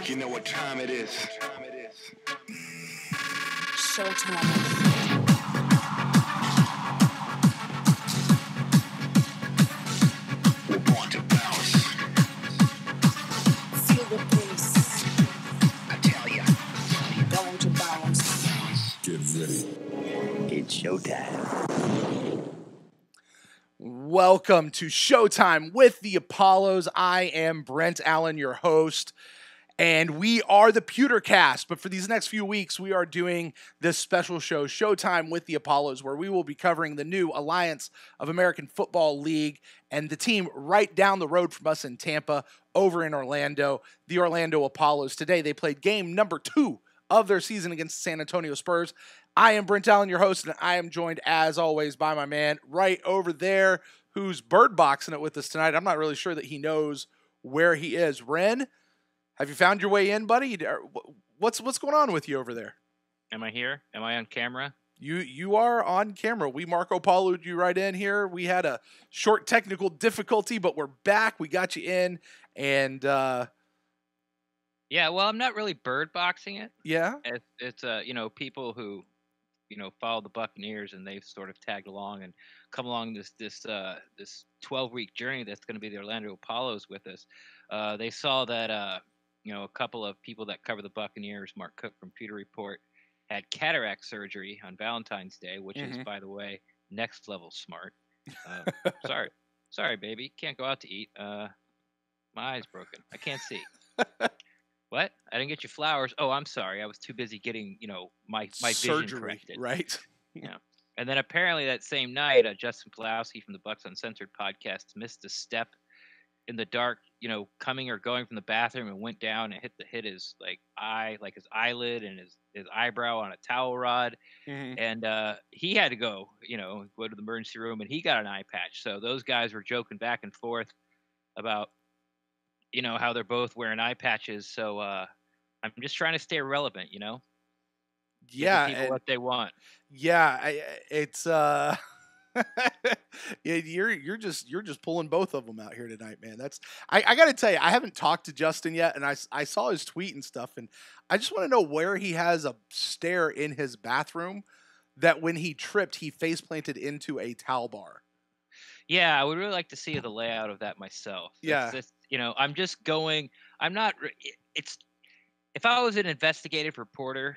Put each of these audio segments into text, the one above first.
You know what time it is. Showtime. We're born to bounce. Feel the bass. I tell ya. Going to bounce. Get ready. It's showtime. Welcome to Showtime with the Apollos. I am Brent Allen, your host, and we are the PewterCast. But for these next few weeks, we are doing this special show, Showtime with the Apollos, where we will be covering the new Alliance of American Football League and the team right down the road from us in Tampa, over in Orlando, the Orlando Apollos. Today, they played game number 2 of their season against the San Antonio Spurs. I am Brent Allen, your host, and I am joined, as always, by my man right over there, who's bird boxing it with us tonight. I'm not really sure that he knows where he is. Ren, have you found your way in, buddy? What's going on with you over there? Am I here? Am I on camera? You are on camera. We Marco Polo'd you right in here. We had a short technical difficulty, but we're back. We got you in, and Yeah, well, I'm not really bird boxing it. yeah. It's people who, follow the Buccaneers, and they've sort of tagged along and come along this 12-week journey that's going to be the Orlando Apollos with us. They saw that a couple of people that cover the Buccaneers, Mark Cook from Pewter Report, had cataract surgery on Valentine's Day, which is, by the way, next level smart. Sorry, baby, can't go out to eat. My eye's broken. I can't see. What? I didn't get you flowers. Oh, I'm sorry. I was too busy getting, my Surgery, vision corrected. right? Yeah. And then apparently that same night, Justin Pulowski from the Bucs Uncensored podcast missed a step in the dark, coming or going from the bathroom, and went down and hit his his eyelid and his eyebrow on a towel rod. And he had to go to the emergency room, and he got an eye patch. So those guys were joking back and forth about how they're both wearing eye patches. So I'm just trying to stay relevant, Give Yeah, the people what they want. yeah. It's you're just pulling both of them out here tonight, man. I got to tell you, I haven't talked to Justin yet, and I saw his tweet and stuff, and I just want to know where he has a stair in his bathroom that when he tripped, he face planted into a towel bar. Yeah, I would really like to see the layout of that myself. Yeah. I'm just going. I'm not. It's if I was an investigative reporter,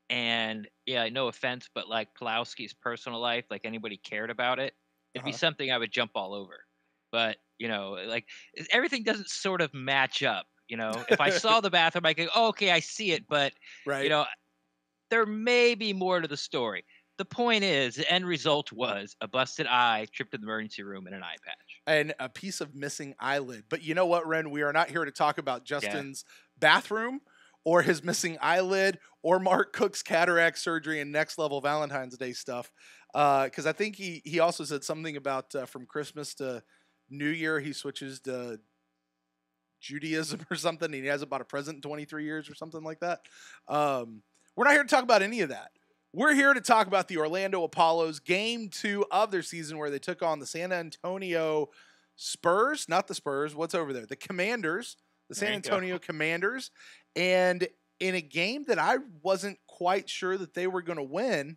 and no offense, but like Pulowski's personal life, like anybody cared about it, it'd be something I would jump all over. But everything doesn't sort of match up. If I saw the bathroom, I could, okay, I see it, but Right. there may be more to the story. The point is, the end result was a busted eye, trip to the emergency room, and an eye patch. And a piece of missing eyelid. But you know what, Ren? We are not here to talk about Justin's bathroom or his missing eyelid or Mark Cook's cataract surgery and next level Valentine's Day stuff. Because I think he also said something about from Christmas to New Year, he switches to Judaism or something. And he hasn't bought a present in 23 years or something like that. We're not here to talk about any of that. We're here to talk about the Orlando Apollos, game 2 of their season, where they took on the San Antonio Spurs. Not the Spurs. What's over there? The Commanders. The San Antonio Commanders. And in a game that I wasn't quite sure that they were going to win,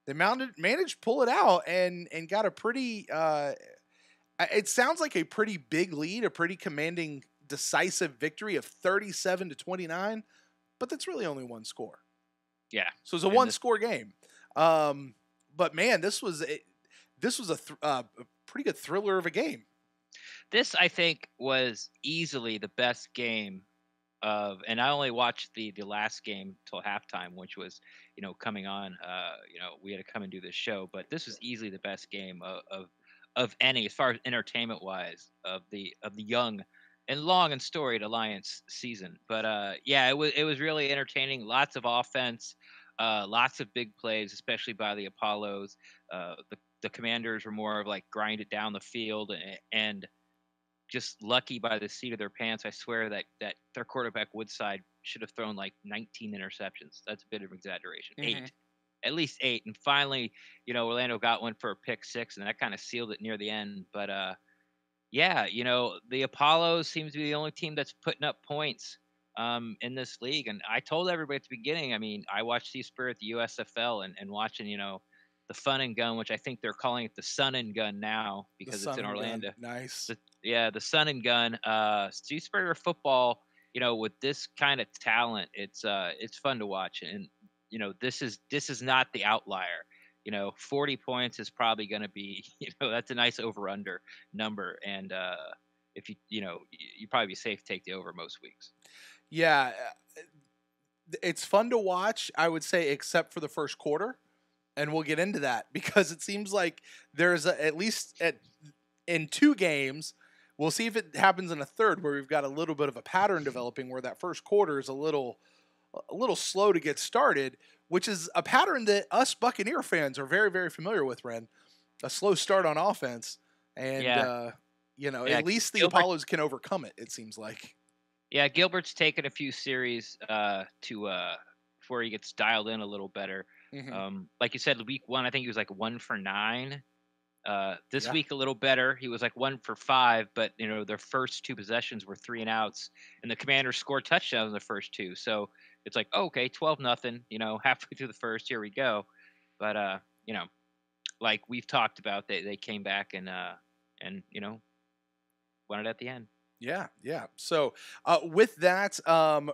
they managed to pull it out and got a pretty it sounds like a pretty big lead, a pretty commanding, decisive victory of 37-29, but that's really only one score. Yeah. So it was a one-score game. But man, this was a pretty good thriller of a game. This, I think, was easily the best game of, and I only watched the last game till halftime, which was, coming on. We had to come and do this show, but this was easily the best game of any, as far as entertainment wise, of the young and long and storied Alliance season. But it was really entertaining. Lots of offense, lots of big plays, especially by the Apollos. The Commanders were more of like grind it down the field and just lucky by the seat of their pants. I swear that their quarterback Woodside should have thrown like 19 interceptions. That's a bit of exaggeration. 8. At least 8. And finally, Orlando got one for a pick 6, and that kind of sealed it near the end. But the Apollos seems to be the only team that's putting up points in this league. And I told everybody at the beginning, I mean, I watched Seaspirit, the USFL, and watching, the Fun and Gun, which I think they're calling it the Sun and Gun now The because it's Sun in and Gun. Orlando. Nice. The Sun and Gun. Seaspirit football, with this kind of talent, it's fun to watch. And this is not the outlier. 40 points is probably going to be, that's a nice over under number. And if you probably be safe to take the over most weeks. Yeah, it's fun to watch, I would say, except for the first quarter, and we'll get into that because it seems like there's at least in 2 games. We'll see if it happens in a third where we've got a little bit of a pattern developing where that first quarter is a little slow to get started, which is a pattern that us Buccaneer fans are very, very familiar with, Ren. A slow start on offense, and at least the Apollos can overcome it, it seems like. Yeah, Gilbert's taken a few series before he gets dialed in a little better. Mm-hmm. Like you said, week 1, I think he was like 1 for 9. This week a little better. He was like 1 for 5, but their first 2 possessions were 3 and outs, and the Commanders scored touchdowns in the first 2. So it's like, okay, 12-0. Halfway through the first, here we go. But like we've talked about, they came back and won it at the end. Yeah. So with that,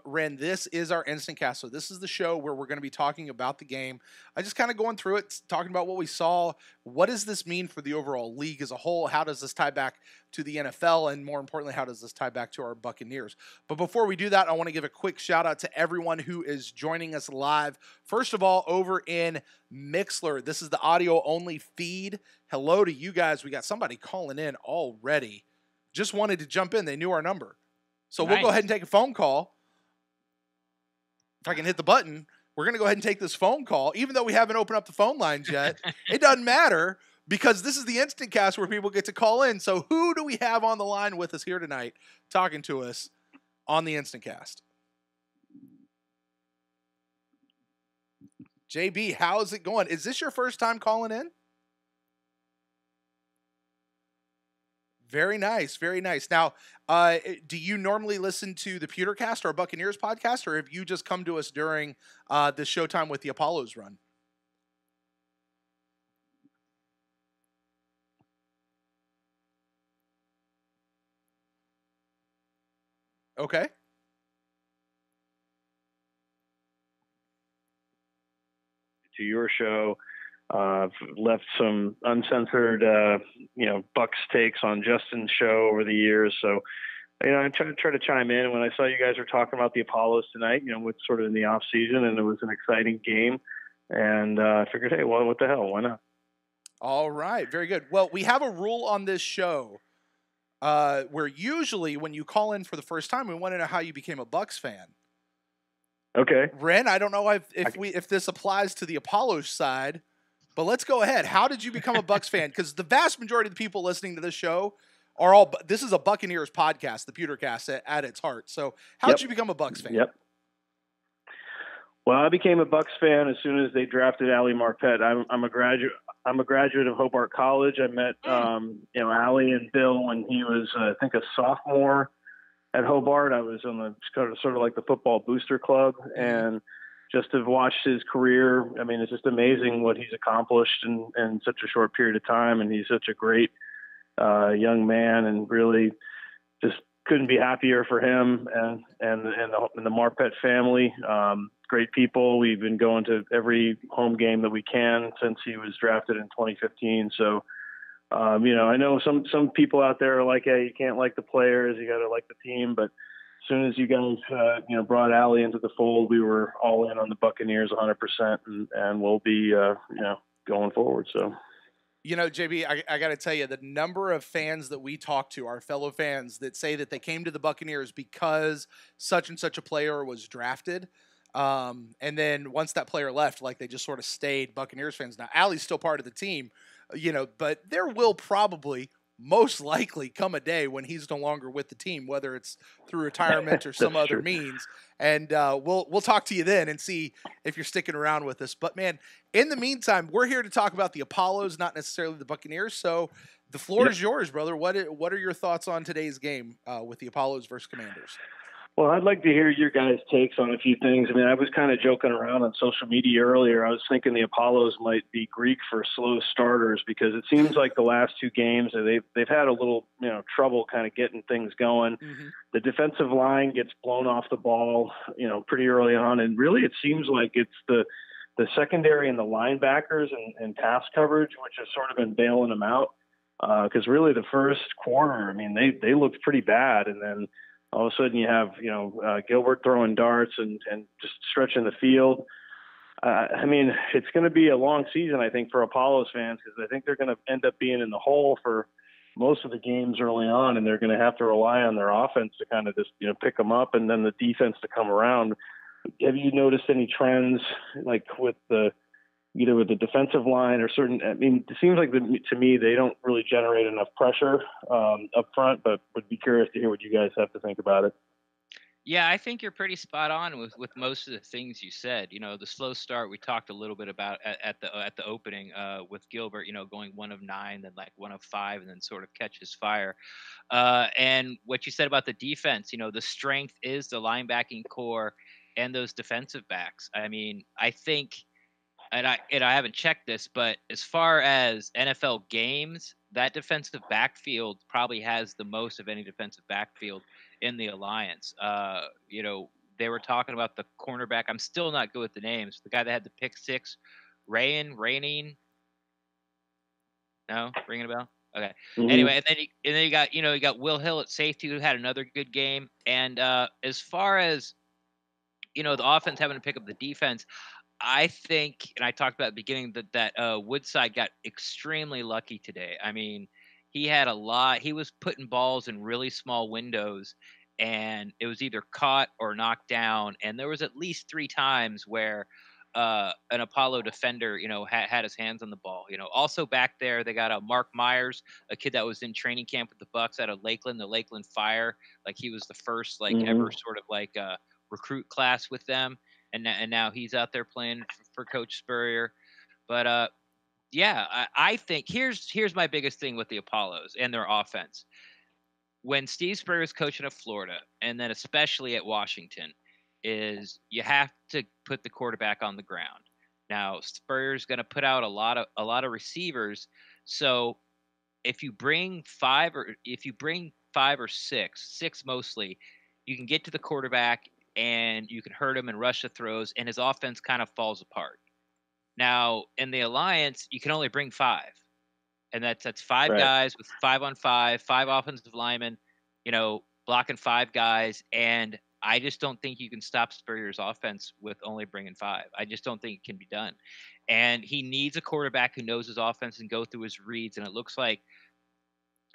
Ren, this is our InstantCast. So this is the show where we're going to be talking about the game. I just kind of going through it, talking about what we saw. What does this mean for the overall league as a whole? How does this tie back to the NFL? And more importantly, how does this tie back to our Buccaneers? But before we do that, I want to give a quick shout out to everyone who is joining us live. First of all, over in Mixlr, this is the audio only feed. Hello to you guys. We got somebody calling in already. Just wanted to jump in. They knew our number. So We'll go ahead and take a phone call. If I can hit the button, we're going to go ahead and take this phone call. Even though we haven't opened up the phone lines yet, it doesn't matter because this is the InstantCast where people get to call in. So who do we have on the line with us here tonight talking to us on the InstantCast? JB, how's it going? Is this your first time calling in? Very nice, very nice. Now, do you normally listen to the PewterCast or Buccaneers podcast, or have you just come to us during the Showtime with the Apollos run? Okay. To your show. I've left some uncensored, Bucs takes on Justin's show over the years. So, I try to chime in. When I saw you guys were talking about the Apollos tonight, with sort of in the off season, and it was an exciting game, and I figured, hey, well, what the hell? Why not? All right, very good. Well, we have a rule on this show where usually when you call in for the first time, we want to know how you became a Bucs fan. Okay, Ren, I don't know if this applies to the Apollos side. But let's go ahead. How did you become a Bucs fan? Because the vast majority of the people listening to this show are all. This is a Buccaneers podcast, the PewterCast at its heart. So, how did you become a Bucs fan? Yep. Well, I became a Bucs fan as soon as they drafted Ali Marpet. I'm a graduate. I'm a graduate of Hobart College. I met Ali and Bill when he was, I think, a sophomore at Hobart. I was on the sort of like the football booster club, and just have watched his career. I mean, it's just amazing what he's accomplished in such a short period of time. And he's such a great young man, and really just couldn't be happier for him and the Marpet family. Great people. We've been going to every home game that we can since he was drafted in 2015. So, I know some people out there are like, hey, you can't like the players, you got to like the team, but as soon as you guys, brought Ali into the fold, we were all in on the Buccaneers 100%, and we'll be, going forward. So, JB, I got to tell you, the number of fans that we talk to, our fellow fans, that say that they came to the Buccaneers because such and such a player was drafted. And then once that player left, like they just sort of stayed Buccaneers fans. Now, Ali's still part of the team, but there will probably most likely come a day when he's no longer with the team, whether it's through retirement or some other means. And we'll talk to you then and see if you're sticking around with us. But man, in the meantime, we're here to talk about the Apollos, not necessarily the Buccaneers. So the floor is yours, brother. What are your thoughts on today's game with the Apollos versus Commanders? Well, I'd like to hear your guys' takes on a few things. I mean, I was kind of joking around on social media earlier. I was thinking the Apollos might be Greek for slow starters because it seems like the last two games they've had a little trouble kind of getting things going. Mm-hmm. The defensive line gets blown off the ball, pretty early on, and really it seems like it's the secondary and the linebackers and pass coverage which has sort of been bailing them out. Because really the first quarter, I mean, they looked pretty bad, and then all of a sudden you have, Gilbert throwing darts and just stretching the field. I mean, it's going to be a long season, I think, for Apollos fans because I think they're going to end up being in the hole for most of the games early on, and they're going to have to rely on their offense to kind of just, pick them up and then the defense to come around. Have you noticed any trends like with either with the defensive line or certain? I mean, it seems like to me they don't really generate enough pressure up front, but would be curious to hear what you guys have to think about it. Yeah, I think you're pretty spot on with most of the things you said. The slow start we talked a little bit about at the opening with Gilbert. Going 1 of 9, then like 1 of 5, and then sort of catches fire. And what you said about the defense, the strength is the linebacking core and those defensive backs. I mean, I think. And I haven't checked this, but as far as NFL games, that defensive backfield probably has the most of any defensive backfield in the alliance. They were talking about the cornerback. I'm still not good with the names. The guy that had the pick six, Raining. No, ringing a bell. Okay. Mm-hmm. Anyway, and then you got Will Hill at safety who had another good game. And as far as the offense having to pick up the defense. I think, and I talked about at the beginning that Woodside got extremely lucky today. I mean, he had a lot. He was putting balls in really small windows, and it was either caught or knocked down. And there was at least 3 times where an Apollo defender, had his hands on the ball. Also back there they got Mark Myers, a kid that was in training camp with the Bucs out of Lakeland, the Lakeland Fire. Like he was the first ever sort of recruit class with them. And now he's out there playing for Coach Spurrier. But I think here's my biggest thing with the Apollos and their offense. When Steve Spurrier was coaching at Florida, and then especially at Washington, is you have to put the quarterback on the ground. Now Spurrier's going to put out a lot of receivers. So if you bring 5 or 6 mostly, you can get to the quarterback and you can hurt him and rush the throws, and his offense kind of falls apart. Now, in the alliance, you can only bring 5, and that's 5 guys with 5-on-5, 5 offensive linemen, blocking 5 guys, and I just don't think you can stop Spurrier's offense with only bringing 5. I just don't think it can be done, and he needs a quarterback who knows his offense and go through his reads, and it looks like,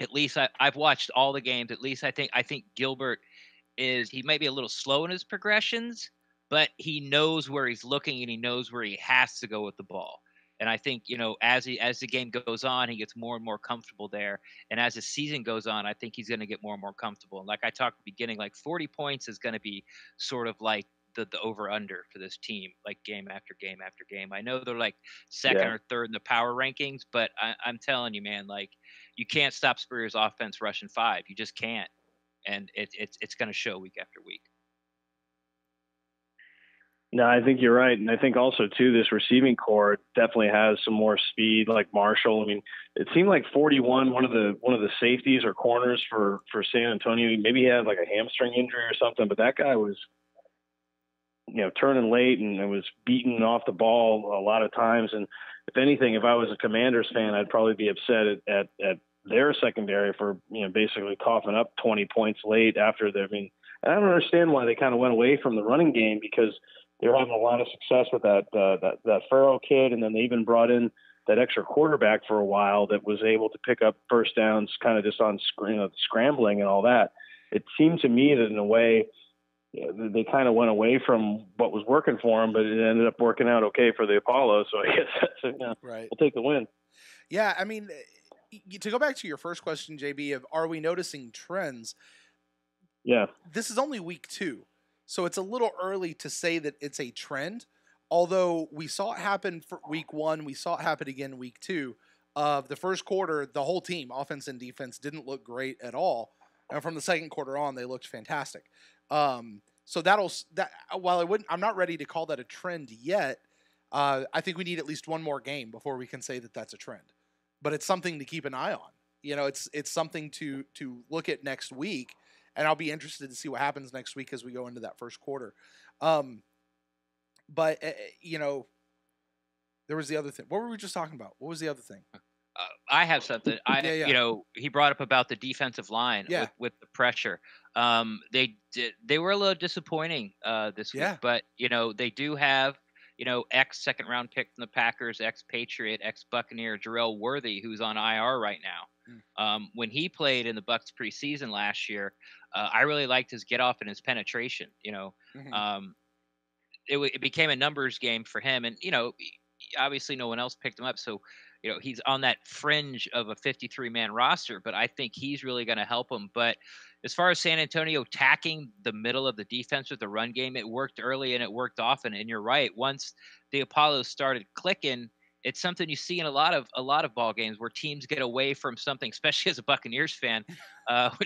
at least I've watched all the games. At least I think Gilbert. He might be a little slow in his progressions, but he knows where he's looking and he knows where he has to go with the ball. And I think, as the game goes on, he gets more and more comfortable there. And as the season goes on, I think he's going to get more and more comfortable. And like I talked at the beginning, 40 points is going to be sort of like the over-under for this team, game after game after game. I know they're second or third in the power rankings, but I'm telling you, man, you can't stop Spurrier's offense rushing 5. You just can't. And it's going to show week after week. No, I think you're right. And I think also, too, this receiving core definitely has some more speed, like Marshall. I mean, it seemed like 41, one of the safeties or corners for San Antonio, maybe he had a hamstring injury or something, but that guy was, turning late and was beaten off the ball a lot of times. And if anything, if I was a Commanders fan, I'd probably be upset at their secondary for, basically coughing up 20 points late after and I don't understand why they kind of went away from the running game because they were having a lot of success with that Farrell kid. And then they even brought in that extra quarterback for a while that was able to pick up first downs kind of just on scrambling and all that. It seemed to me that in a way they kind of went away from what was working for them, but it ended up working out okay for the Apollo. So I guess right. We'll take the win. Yeah. I mean, to go back to your first question, JB, of are we noticing trends? Yeah. This is only week 2, so it's a little early to say that it's a trend. Although we saw it happen for week 1, we saw it happen again week 2. Of the first quarter, the whole team, offense and defense, didn't look great at all. and from the second quarter on, they looked fantastic. So while I'm not ready to call that a trend yet. I think we need at least one more game before we can say that that's a trend. But it's something to keep an eye on. It's something to look at next week, and I'll be interested to see what happens next week as we go into that first quarter. But there was the other thing. What were we just talking about? What was the other thing? I have something. He brought up about the defensive line with the pressure. They were a little disappointing this week, but they do have ex second round pick from the Packers, ex Patriot, ex Buccaneer Jarrell Worthy, who's on IR right now. When he played in the Bucs preseason last year, I really liked his get off and his penetration. It became a numbers game for him, and obviously no one else picked him up, so he's on that fringe of a 53-man roster, but I think he's really going to help him. But as far as San Antonio attacking the middle of the defense with the run game, it worked early and it worked often. And you're right, once the Apollos started clicking, it's something you see in a lot of ball games where teams get away from something, especially as a Buccaneers fan.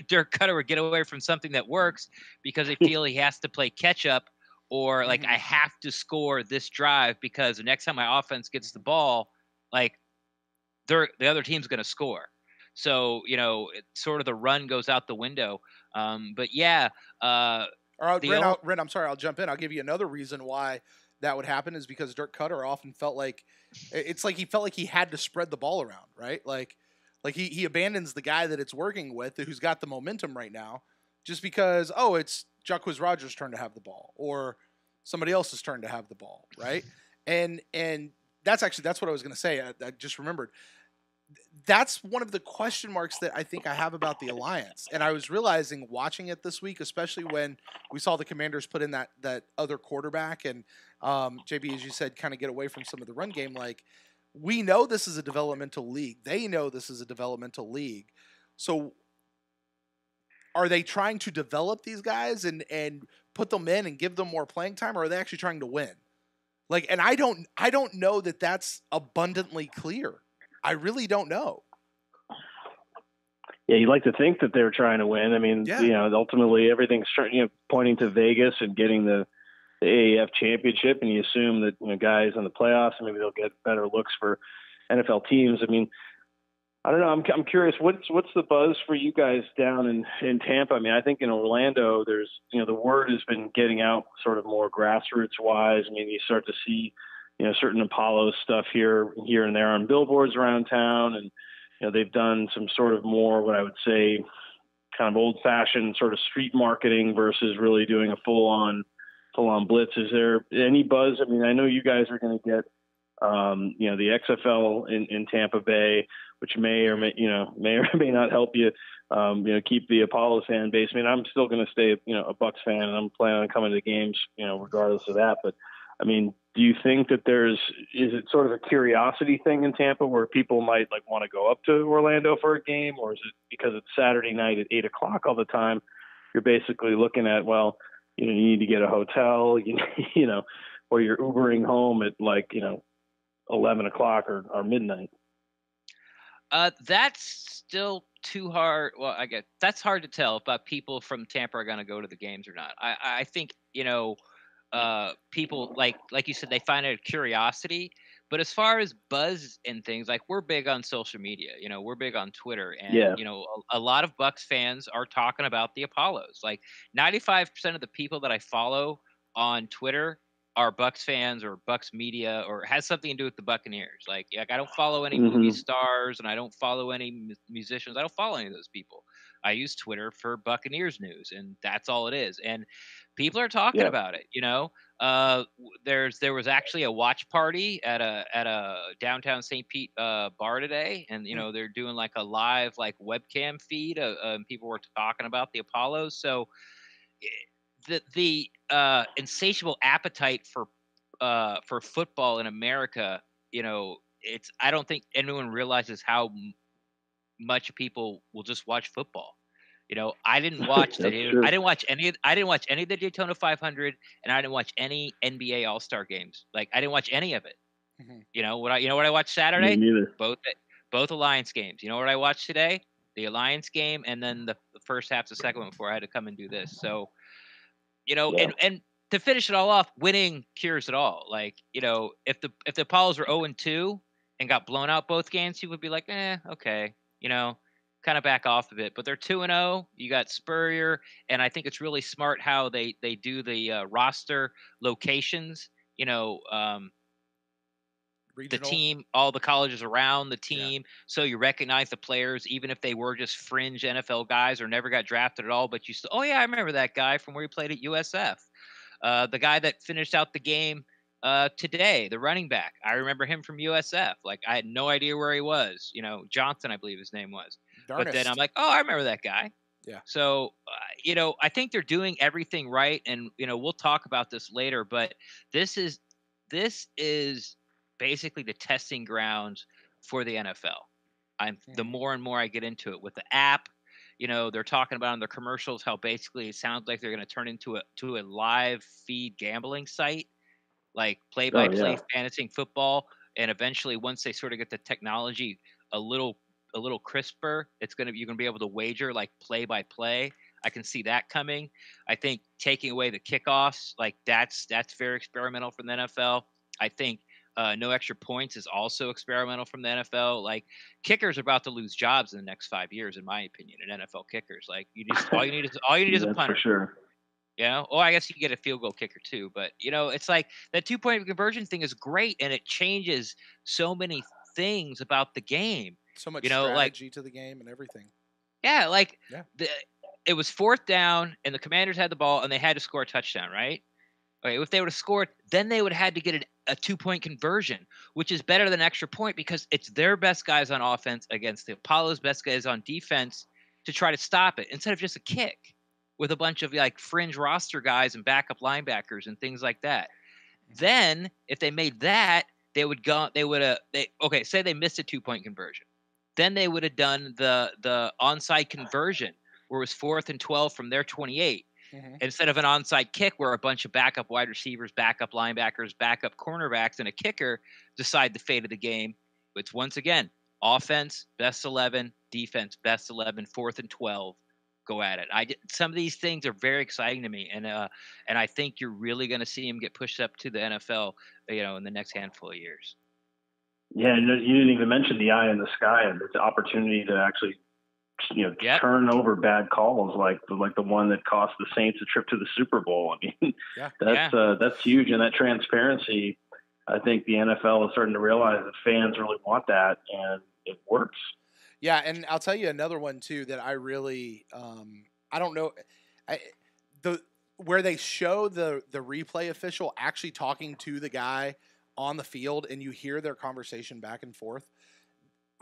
Dirk Cutter would get away from something that works because they feel he has to play catch up, or like I have to score this drive because the next time my offense gets the ball, like the other team's going to score. So, sort of the run goes out the window. But yeah. Ren, I'm sorry, I'll jump in. I'll give you another reason why that would happen is because Dirk Cutter often felt like he felt like he had to spread the ball around, right? Like he abandons the guy that it's working with, who's got the momentum right now, just because, it's Jacquizz Rodgers' turn to have the ball or somebody else's turn to have the ball, right? And that's what I was going to say. I just remembered. That's one of the question marks that I think I have about the Alliance. And I was realizing watching it this week, especially when we saw the Commanders put in that other quarterback and JB, as you said, kind of get away from some of the run game. Like, we know this is a developmental league. They know this is a developmental league. So are they trying to develop these guys and put them in and give them more playing time, or are they actually trying to win? Like, and I don't know that that's abundantly clear. I really don't know. Yeah, you'd like to think that they're trying to win. I mean, ultimately everything's pointing to Vegas and getting the AAF championship, and you assume that guys in the playoffs, maybe they'll get better looks for NFL teams. I mean, I don't know. I'm curious. What's the buzz for you guys down in Tampa? I mean, I think in Orlando, there's the word has been getting out sort of more grassroots wise. I mean, you start to see certain Apollo stuff here and there on billboards around town, and they've done some sort of more what I would say kind of old fashioned sort of street marketing versus really doing a full on blitz. Is there any buzz? I mean, I know you guys are going to get the XFL in Tampa Bay, which may or may not help you, keep the Apollo fan base. I mean, I'm still going to stay, a Bucs fan, and I'm planning on coming to games, regardless of that. But I mean, do you think that is it sort of a curiosity thing in Tampa where people might want to go up to Orlando for a game, or is it because it's Saturday night at 8:00 all the time? You're basically looking at, you need to get a hotel, or you're Ubering home at 11 o'clock or midnight. That's still too hard. Well, I guess that's hard to tell if people from Tampa are going to go to the games or not. I think, people like you said, they find it a curiosity, but as far as buzz and things, we're big on social media, we're big on Twitter, and a lot of Bucs fans are talking about the Apollos. 95% of the people that I follow on Twitter are Bucs fans or Bucs media or has something to do with the Buccaneers. I don't follow any movie stars, and I don't follow any musicians. I don't follow any of those people. I use Twitter for Buccaneers news, and that's all it is. And people are talking about it. There was actually a watch party at a downtown St. Pete bar today, and they're doing a live webcam feed. People were talking about the Apollos. So the insatiable appetite for football in America, I don't think anyone realizes how much people will just watch football. I didn't watch I didn't watch any of the Daytona 500, and I didn't watch any NBA All-Star games. I didn't watch any of it. What I watched Saturday? Me neither. Both Alliance games. You know what I watched today? The Alliance game, and then the first half, the second one before I had to come and do this. So, you know, Yeah. and to finish it all off, winning cures it all. Like, you know, if the Apollos were 0-2 and got blown out both games, he would be like, okay, you know, kind of back off a bit. But they're 2-0. You got Spurrier, and I think it's really smart how they do the roster locations. You know, the Regional. team, all the colleges around the team, so you recognize the players, even if they were just fringe NFL guys or never got drafted at all. But you still, oh yeah, I remember that guy from where he played at USF. The guy that finished out the game today, the running back, I remember him from USF. Like I had no idea where he was. You know, Johnson, I believe his name was. But then I'm like, oh, I remember that guy. Yeah. So, you know, I think they're doing everything right, and you know, we'll talk about this later. But this is basically the testing grounds for the NFL. The more and more I get into it with the app, you know, they're talking about in their commercials how basically it sounds like they're going to turn into a live feed gambling site, like play-by-play fantasy football. And eventually, once they sort of get the technology a little crisper, you're going to be able to wager like play-by-play. I can see that coming. I think taking away the kickoffs, like that's very experimental from the NFL. I think no extra points is also experimental from the NFL. Like kickers are about to lose jobs in the next 5 years, in my opinion. In NFL kickers, like all you need is a punter. For sure. You know, or I guess you can get a field goal kicker too. But you know, it's like that 2-point conversion thing is great, and it changes so many things about the game. So much strategy to the game and everything. Yeah, like it was 4th down, and the Commanders had the ball, and they had to score a touchdown, right? Okay, if they would have scored, then they would have had to get a 2-point conversion, which is better than extra point because it's their best guys on offense against the Apollo's best guys on defense to try to stop it instead of just a kick with a bunch of like fringe roster guys and backup linebackers and things like that. Then if they made that, say they missed a 2-point conversion. Then they would have done the onside conversion where it was 4th and 12 from their 28. Instead of an onside kick where a bunch of backup wide receivers, backup linebackers, backup cornerbacks, and a kicker decide the fate of the game. It's once again, offense, best 11, defense, best 11, 4th and 12, go at it. Some of these things are very exciting to me, and I think you're really going to see them get pushed up to the NFL, you know, in the next handful of years. Yeah, you didn't even mention the eye in the sky and the opportunity to actually, you know, turn over bad calls like the one that cost the Saints a trip to the Super Bowl. I mean, that's huge, and that transparency. I think the NFL is starting to realize that fans really want that, and it works. Yeah, and I'll tell you another one too that I really, I don't know, where they show the replay official actually talking to the guy on the field, and you hear their conversation back and forth.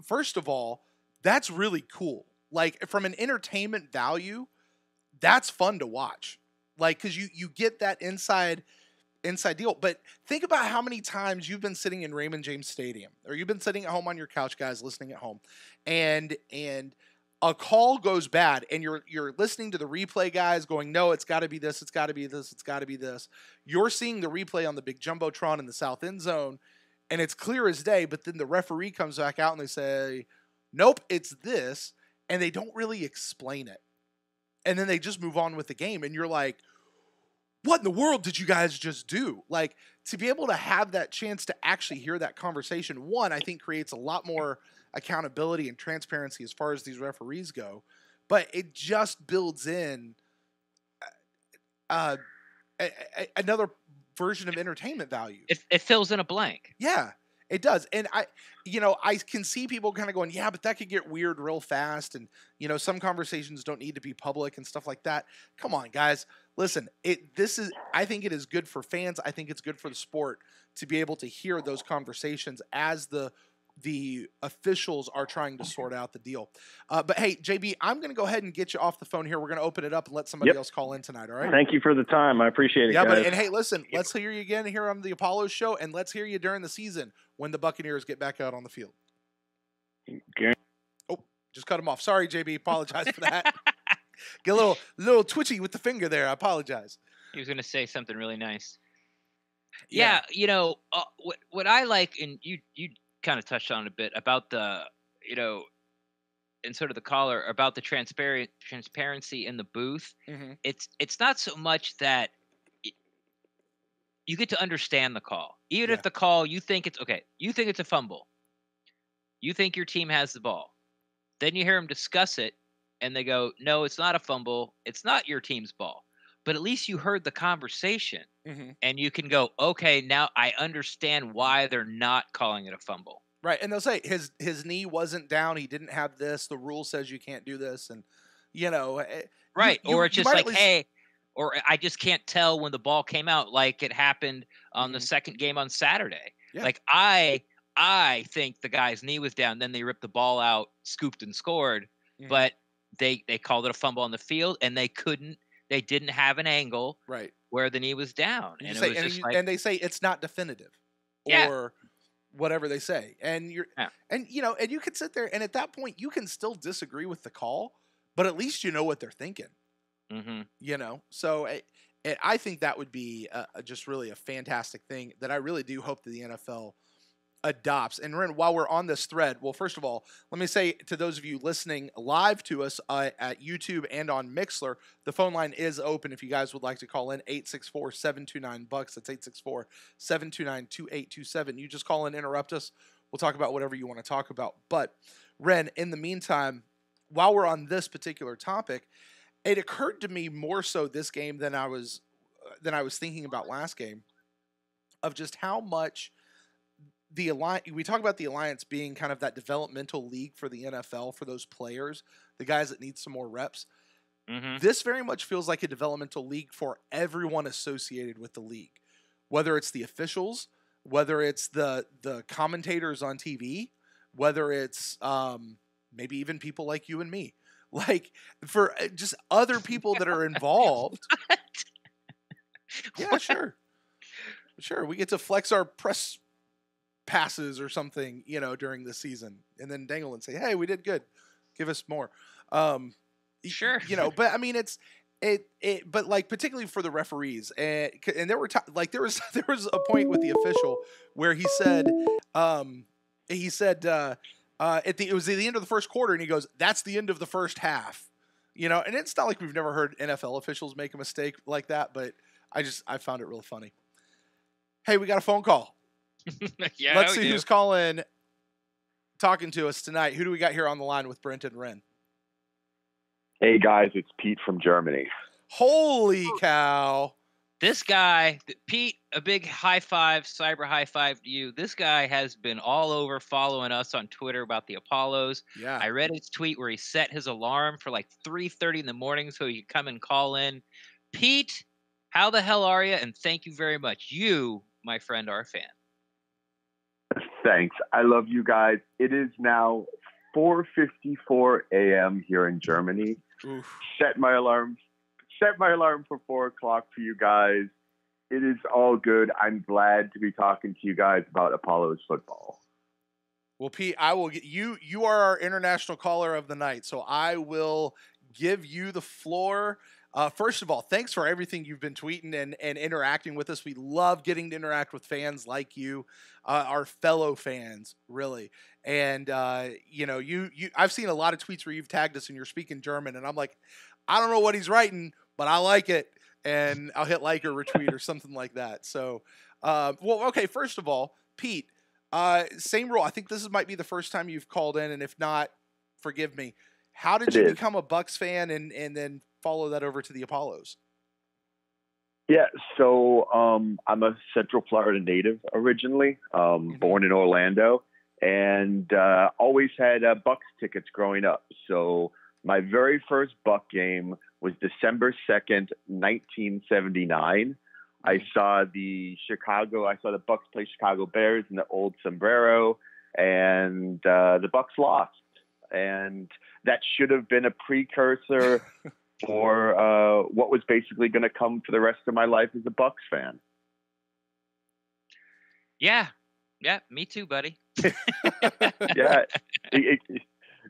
First of all, that's really cool. Like from an entertainment value, that's fun to watch. Like, cause you get that inside deal. But think about how many times you've been sitting in Raymond James Stadium, or you've been sitting at home on your couch, guys, listening at home, and a call goes bad, and you're listening to the replay guys going, no, it's got to be this, it's got to be this, it's got to be this. You're seeing the replay on the big jumbotron in the south end zone, and it's clear as day. But then the referee comes back out and they say, nope, it's this. And they don't really explain it. And then they just move on with the game. And you're like, what in the world did you guys just do? Like, to be able to have that chance to actually hear that conversation, one, I think creates a lot more accountability and transparency as far as these referees go. But it just builds in another version of entertainment value. It fills in a blank. Yeah. It does. And I can see people kind of going, yeah, but that could get weird real fast. And, you know, some conversations don't need to be public and stuff like that. Come on, guys. Listen, I think it is good for fans. I think it's good for the sport to be able to hear those conversations as the officials are trying to sort out the deal. But hey, JB, I'm going to go ahead and get you off the phone here. We're going to open it up and let somebody else call in tonight. All right. Thank you for the time. I appreciate it. Yeah, guys. And hey, listen, let's hear you again here on the Apollo show, and let's hear you during the season when the Buccaneers get back out on the field. Okay. Oh, just cut him off. Sorry, JB. Apologize for that. Get a little twitchy with the finger there. I apologize. He was going to say something really nice. Yeah, you know, what I like, and you kind of touched on a bit about the, you know, and sort of the caller about the transparency in the booth. Mm-hmm. It's not so much that you get to understand the call, even if the call you think it's okay. You think it's a fumble. You think your team has the ball. Then you hear them discuss it, and they go, "No, it's not a fumble. It's not your team's ball." But at least you heard the conversation, and you can go, "Okay, now I understand why they're not calling it a fumble." Right, and they'll say his knee wasn't down. He didn't have this. The rule says you can't do this, and right. Or it's just like, least... hey, or I just can't tell when the ball came out, like it happened on the second game on Saturday. Yeah. Like I think the guy's knee was down. Then they ripped the ball out, scooped and scored, but they called it a fumble on the field, and they didn't have an angle right where the knee was down, and it was just like, and they say it's not definitive, or whatever they say, and and you could sit there, and at that point you can still disagree with the call, but at least you know what they're thinking. So I think that would be just really a fantastic thing that I really do hope that the NFL adopts. And Ren, while we're on this thread, well, first of all, let me say to those of you listening live to us at YouTube and on Mixler, the phone line is open if you guys would like to call in. 864-729-BUCS. That's 864-729-2827. You just call in, interrupt us. We'll talk about whatever you want to talk about. But Ren, in the meantime, while we're on this particular topic, it occurred to me more so this game than I was thinking about last game, of just how much the Alliance, we talk about the Alliance being kind of that developmental league for the NFL, for those players, the guys that need some more reps. This very much feels like a developmental league for everyone associated with the league, whether it's the officials, whether it's the commentators on TV, whether it's maybe even people like you and me, like for just other people that are involved. Yeah, sure. We get to flex our press passes or something, during the season, and then dangle and say, "Hey, we did good. Give us more." Sure. But I mean, but like particularly for the referees, and there were there was a point with the official where he said, it was at the end of the first quarter, and he goes, "That's the end of the first half," and it's not like we've never heard NFL officials make a mistake like that, but I found it real funny. Hey, we got a phone call. Yeah, let's see who's talking to us tonight. Who do we got here on the line with Brent and Ren? Hey guys, it's Pete from Germany. Holy cow! This guy, Pete, a big cyber high five to you. This guy has been all over following us on Twitter about the Apollos. Yeah, I read his tweet where he set his alarm for like 3:30 in the morning so he could come and call in. Pete, how the hell are you? And thank you very much. You, my friend, are a fan. Thanks. I love you guys. It is now 4:54 a.m. here in Germany. Oof. Set my alarm for 4 o'clock for you guys. It is all good. I'm glad to be talking to you guys about Apollos football. Well, Pete, I will get you. You are our international caller of the night, so I will give you the floor. First of all, thanks for everything you've been tweeting and interacting with us. We love getting to interact with fans like you, our fellow fans, really. And I've seen a lot of tweets where you've tagged us and you're speaking German, and I'm like, I don't know what he's writing, but I like it, and I'll hit like or retweet or something like that. So, okay. First of all, Pete, same rule. I think this might be the first time you've called in, and if not, forgive me. How did you become a Bucs fan and then follow that over to the Apollos? Yeah, so I'm a Central Florida native originally, born in Orlando, and always had Bucs tickets growing up. So my very first Buck game was December 2nd, 1979. I saw the Bucs play Chicago Bears in the old sombrero, and the Bucs lost. And that should have been a precursor for what was basically going to come for the rest of my life as a Bucs fan. Yeah, me too, buddy. Yeah,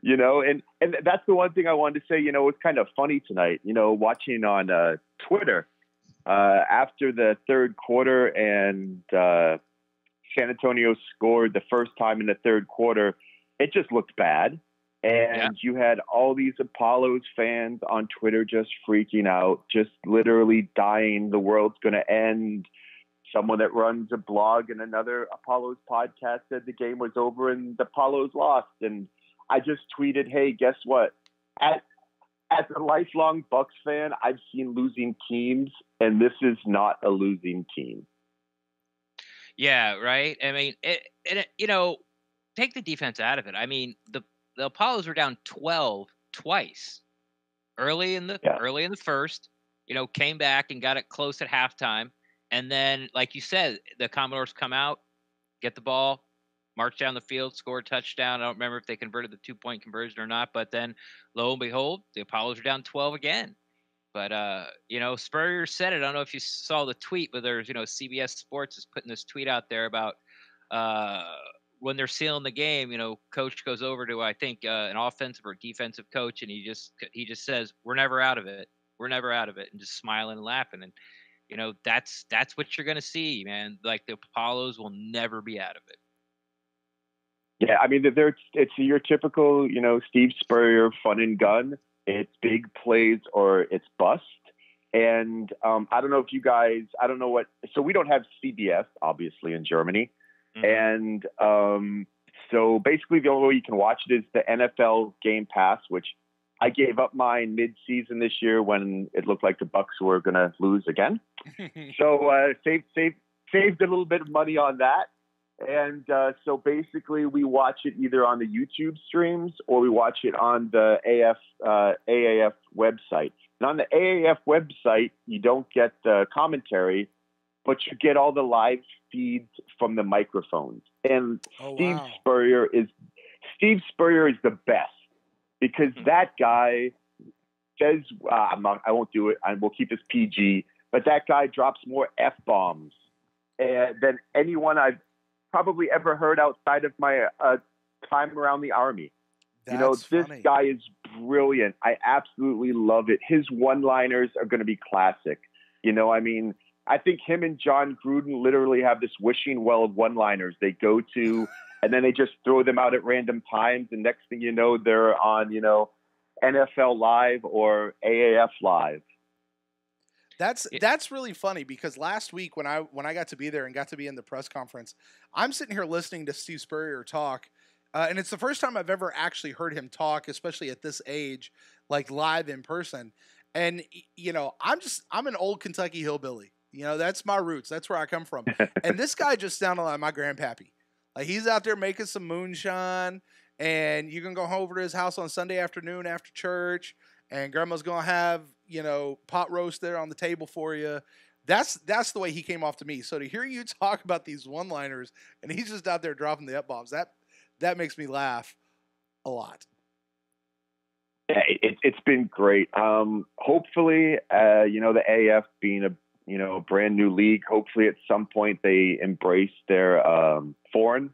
and that's the one thing I wanted to say. It's kind of funny tonight. Watching on Twitter after the third quarter and San Antonio scored the first time in the third quarter, it just looked bad. And you had all these Apollos fans on Twitter just freaking out, just literally dying. The world's going to end. Someone that runs a blog and another Apollos podcast said the game was over and the Apollos lost. And I just tweeted, hey, guess what? As a lifelong Bucs fan, I've seen losing teams, and this is not a losing team. Yeah, right. I mean, take the defense out of it. I mean, the Apollos were down 12 twice early in the first. Came back and got it close at halftime, and then, like you said, the Commodores come out, get the ball, march down the field, score a touchdown. I don't remember if they converted the 2-point conversion or not, but then lo and behold, the Apollos are down 12 again. But, Spurrier said it. I don't know if you saw the tweet, but there's, CBS Sports is putting this tweet out there about when they're sealing the game, coach goes over to, I think, an offensive or defensive coach, and he just says, we're never out of it. We're never out of it. And just smiling and laughing. And, that's what you're going to see, man. Like, the Apollos will never be out of it. Yeah, I mean, it's your typical, Steve Spurrier fun and gun. It's big plays or it's bust. And I don't know if you guys, so we don't have CBS, obviously, in Germany. Mm-hmm. And so basically the only way you can watch it is the NFL Game Pass, which I gave up mine mid-season this year when it looked like the Bucs were going to lose again. So saved a little bit of money on that. And so basically we watch it either on the YouTube streams or we watch it on the AAF website. And on the AAF website, you don't get the commentary, but you get all the live feeds from the microphones. And Steve Spurrier is the best because that guy says, I won't do it, and we'll keep this PG, but that guy drops more F-bombs than anyone I've probably ever heard outside of my time around the Army. This funny. Guy is brilliant. I absolutely love it. His one-liners are going to be classic. I think him and John Gruden literally have this wishing well of one-liners they go to, and then they just throw them out at random times. And next thing you know, they're on, NFL Live or AAF Live. That's really funny because last week when I got to be there and got to be in the press conference, I'm sitting here listening to Steve Spurrier talk, and it's the first time I've ever actually heard him talk, especially at this age, like live in person. And I'm an old Kentucky hillbilly. That's my roots. That's where I come from. And this guy just sounded like my grandpappy. Like he's out there making some moonshine, and you can go over to his house on Sunday afternoon after church, and grandma's gonna have pot roast there on the table for you. That's the way he came off to me. So to hear you talk about these one-liners and he's just out there dropping the F-bombs, that makes me laugh a lot. Yeah, it's been great. Hopefully, the AF being a brand new league, hopefully at some point they embrace their foreign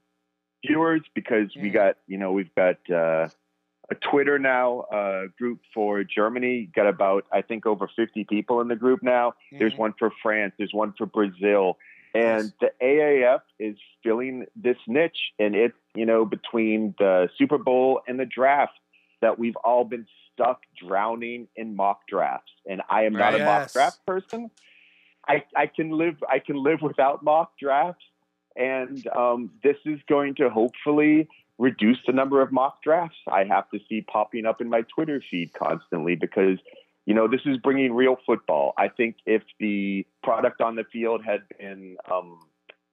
viewers because we've got a Twitter now group for Germany. Got about, I think, over 50 people in the group now. Mm-hmm. There's one for France. There's one for Brazil. And the AAF is filling this niche. And it's, between the Super Bowl and the draft that we've all been stuck drowning in mock drafts. And I am not a mock draft person. I can live without mock drafts. And this is going to hopefully reduce the number of mock drafts I have to see popping up in my Twitter feed constantly because, this is bringing real football. I think if the product on the field had been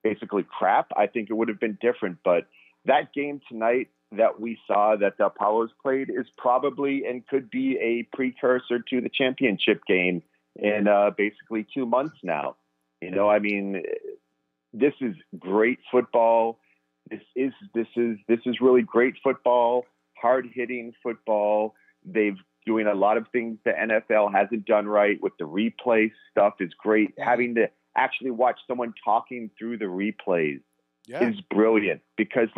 basically crap, I think it would have been different. But that game tonight that we saw that the Apollos played is probably and could be a precursor to the championship game in basically 2 months now. This is great football. This is really great football, hard-hitting football. They've doing a lot of things the NFL hasn't done right with the replay stuff is great. Having to actually watch someone talking through the replays is brilliant because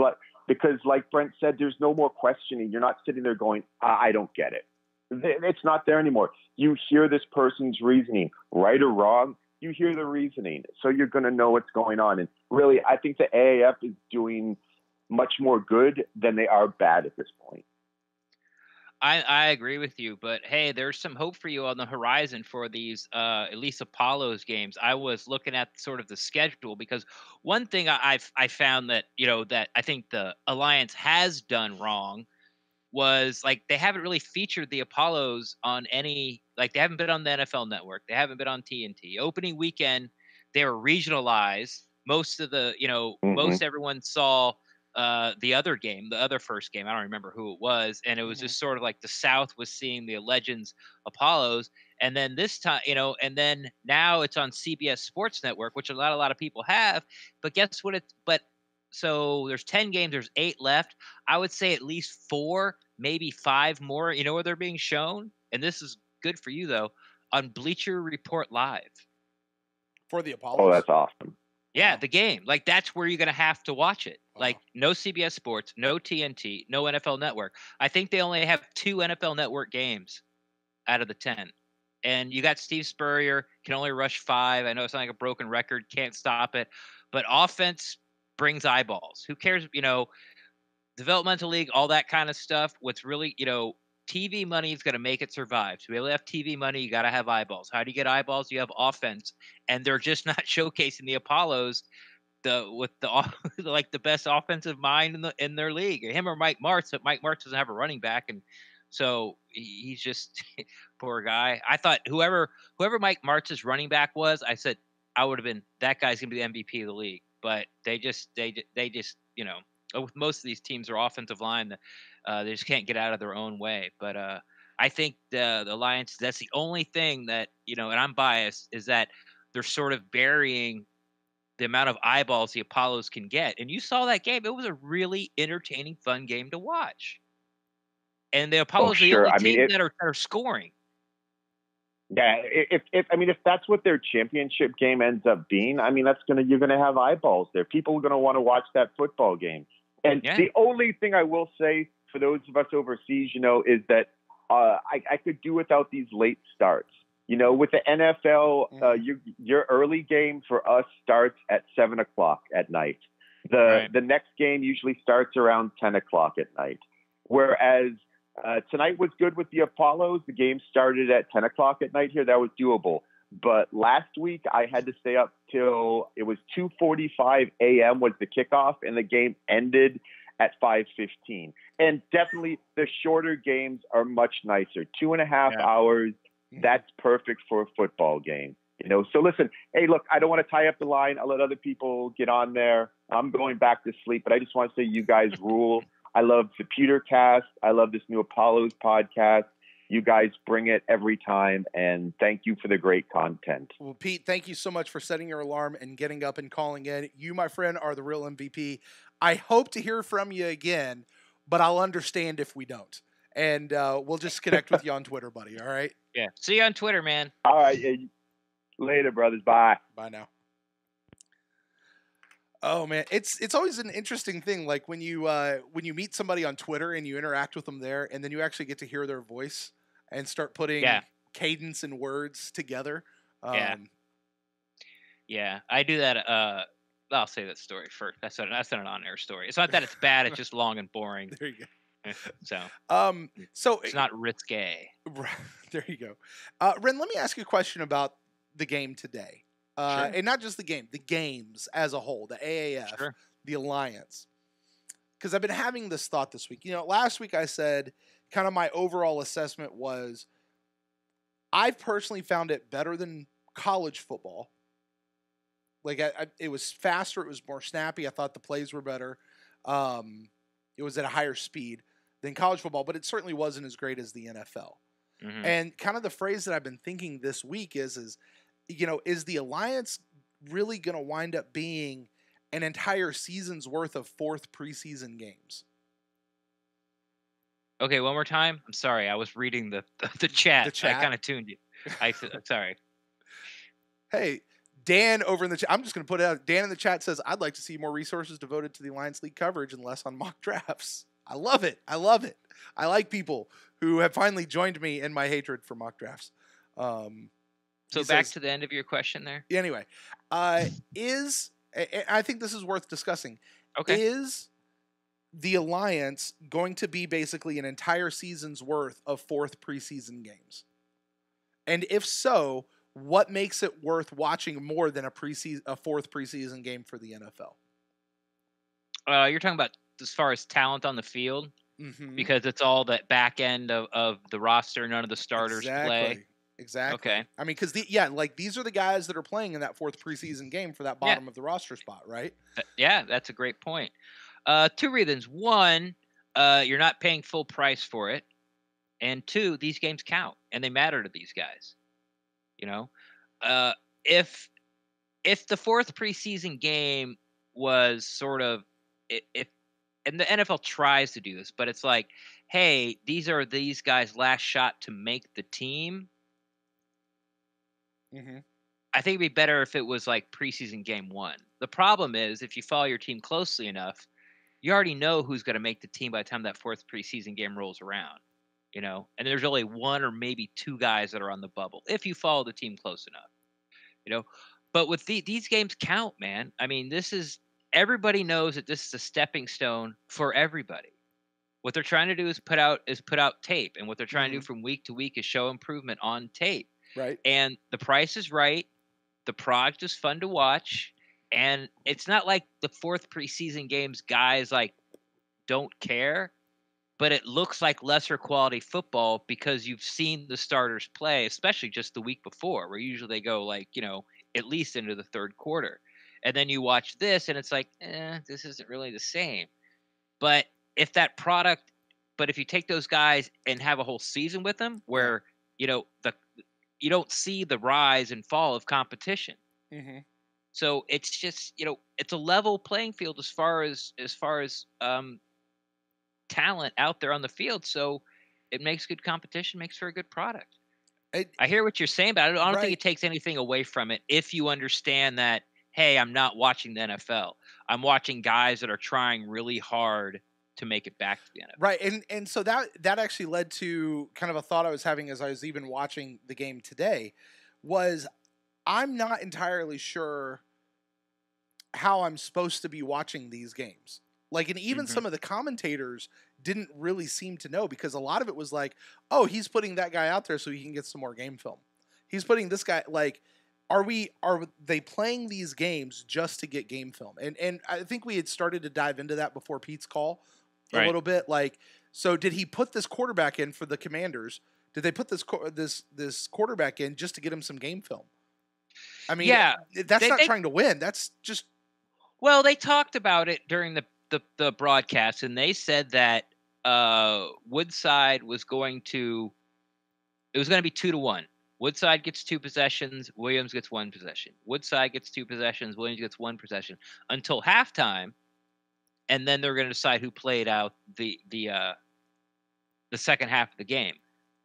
like Brent said, there's no more questioning. You're not sitting there going, I don't get it. It's not there anymore. You hear this person's reasoning, right or wrong. You hear the reasoning, so you're going to know what's going on. And really, I think the AAF is doing much more good than they are bad at this point. I agree with you, but hey, there's some hope for you on the horizon for these at least Apollos games. I was looking at sort of the schedule because one thing I found that that I think the Alliance has done wrong was like they haven't really featured the Apollos on any, like they haven't been on the NFL Network, they haven't been on TNT. Opening weekend, they were regionalized. Most of the most everyone saw the other game, the other first game. I don't remember who it was, and it was just sort of like the South was seeing the Legends Apollos, and then this time, and then now it's on CBS Sports Network, which a lot of people have. But guess what? So there's 10 games, there's 8 left. I would say at least 4, maybe 5 more. You know where they're being shown, and this is good for you though, on Bleacher Report Live for the Apollos. Oh, that's awesome. Yeah, the game. Like that's where you're going to have to watch it. Like no CBS Sports, no TNT, no NFL Network. I think they only have 2 NFL Network games out of the 10. And you got Steve Spurrier, can only rush 5. I know it's not like a broken record, can't stop it. But offense brings eyeballs. Who cares, developmental league, all that kind of stuff. What's really, TV money is going to make it survive. To be able to have TV money, you got to have eyeballs. How do you get eyeballs? You have offense, and they're just not showcasing the Apollos with like the best offensive mind in their league. Him or Mike Martz, but Mike Martz doesn't have a running back, and so he's just poor guy. I thought whoever Mike Martz's running back was, I said I would have been that guy's going to be the MVP of the league. But they just with most of these teams are offensive line that they just can't get out of their own way. But I think the Alliance, that's the only thing that, and I'm biased, is that they're sort of burying the amount of eyeballs the Apollos can get. And you saw that game. It was a really entertaining, fun game to watch. And the Apollos are the only team that are scoring. Yeah, if that's what their championship game ends up being, you're gonna have eyeballs there. People are gonna want to watch that football game. And the only thing I will say for those of us overseas, is that I could do without these late starts. With the NFL, your early game for us starts at 7:00 at night. The next game usually starts around 10:00 at night. Whereas tonight was good with the Apollos. The game started at 10:00 at night here. That was doable. But last week I had to stay up till it was 2:45 a.m. was the kickoff, and the game ended at 5:15. And definitely the shorter games are much nicer. 2.5 hours. That's perfect for a football game. So listen, hey, look, I don't want to tie up the line. I'll let other people get on there. I'm going back to sleep, but I just want to say you guys rule. I love the PewterCast. I love this new Apollos podcast. You guys bring it every time, and thank you for the great content. Well, Pete, thank you so much for setting your alarm and getting up and calling in. You, my friend, are the real MVP. I hope to hear from you again, but I'll understand if we don't. And we'll just connect with you on Twitter, buddy, all right? Yeah. See you on Twitter, man. All right. Yeah. Later, brothers. Bye. Bye now. Oh man, it's always an interesting thing. Like when you meet somebody on Twitter and you interact with them there, and then you actually get to hear their voice and start putting cadence and words together. Yeah, I do that. I'll say that story first. That's not an on-air story. It's not that it's bad. It's just long and boring. There you go. So it's not risque. There you go. Ren, let me ask you a question about the game today. Sure. And not just the game, the games as a whole, the AAF, the Alliance. Because I've been having this thought this week. Last week I said kind of my overall assessment was I've personally found it better than college football. Like it was faster, it was more snappy. I thought the plays were better. It was at a higher speed than college football, but it certainly wasn't as great as the NFL. Mm-hmm. And kind of the phrase that I've been thinking this week is the Alliance really going to wind up being an entire season's worth of 4th preseason games? Okay, one more time. I'm sorry. I was reading the chat. I kind of tuned you. Sorry. Hey, Dan over in the chat. I'm just going to put it out. Dan in the chat says, I'd like to see more resources devoted to the Alliance League coverage and less on mock drafts. I love it. I love it. I like people who have finally joined me in my hatred for mock drafts. So back to the end of your question there. Anyway, I think this is worth discussing. Okay. Is the Alliance going to be basically an entire season's worth of fourth preseason games? And if so, what makes it worth watching more than a fourth preseason game for the NFL? You're talking about as far as talent on the field, Mm-hmm. because it's all that back end of the roster. None of the starters play. Exactly. Okay. I mean, because these are the guys that are playing in that fourth preseason game for that bottom of the roster spot, right? Yeah, that's a great point. Two reasons. One, you're not paying full price for it, and two, these games count and they matter to these guys. You know, if the fourth preseason game was sort of if and the NFL tries to do this, but it's like, hey, these are these guys' last shot to make the team. Mm-hmm. I think it'd be better if it was like preseason game one. The problem is if you follow your team closely enough, you already know who's going to make the team by the time that fourth preseason game rolls around, you know, and there's only one or maybe two guys that are on the bubble if you follow the team close enough, you know. But with these games count, man. I mean, everybody knows that this is a stepping stone for everybody. What they're trying to do is put out tape, and what they're trying to do from week to week is show improvement on tape. Right. And the price is right. The product is fun to watch. And it's not like the fourth preseason games guys like don't care, but it looks like lesser quality football because you've seen the starters play, especially just the week before, where usually they go like, you know, at least into the third quarter. And then you watch this and it's like, this isn't really the same. But if you take those guys and have a whole season with them where, you know, you don't see the rise and fall of competition. Mm-hmm. So it's just, you know, it's a level playing field as far as talent out there on the field. So it makes good competition, makes for a good product. I hear what you're saying about it. I don't think it takes anything away from it if you understand that, hey, I'm not watching the NFL. I'm watching guys that are trying really hard to make it back to the NFL. Right. And so that actually led to kind of a thought I was having as I was even watching the game today was I'm not entirely sure how I'm supposed to be watching these games. Like, and even some of the commentators didn't really seem to know, because a lot of it was like, oh, he's putting that guy out there so he can get some more game film. He's putting this guy, like, are they playing these games just to get game film? And I think we had started to dive into that before Pete's call a little bit. Like, so did he put this quarterback in for the Commanders? Did they put this quarterback in just to get him some game film? I mean, that's not trying to win. That's just. Well, they talked about it during the broadcast, and they said that Woodside was going to be 2-1. Woodside gets 2 possessions, Williams gets 1 possession. Woodside gets 2 possessions, Williams gets 1 possession until halftime, and then they're going to decide who played out the second half of the game.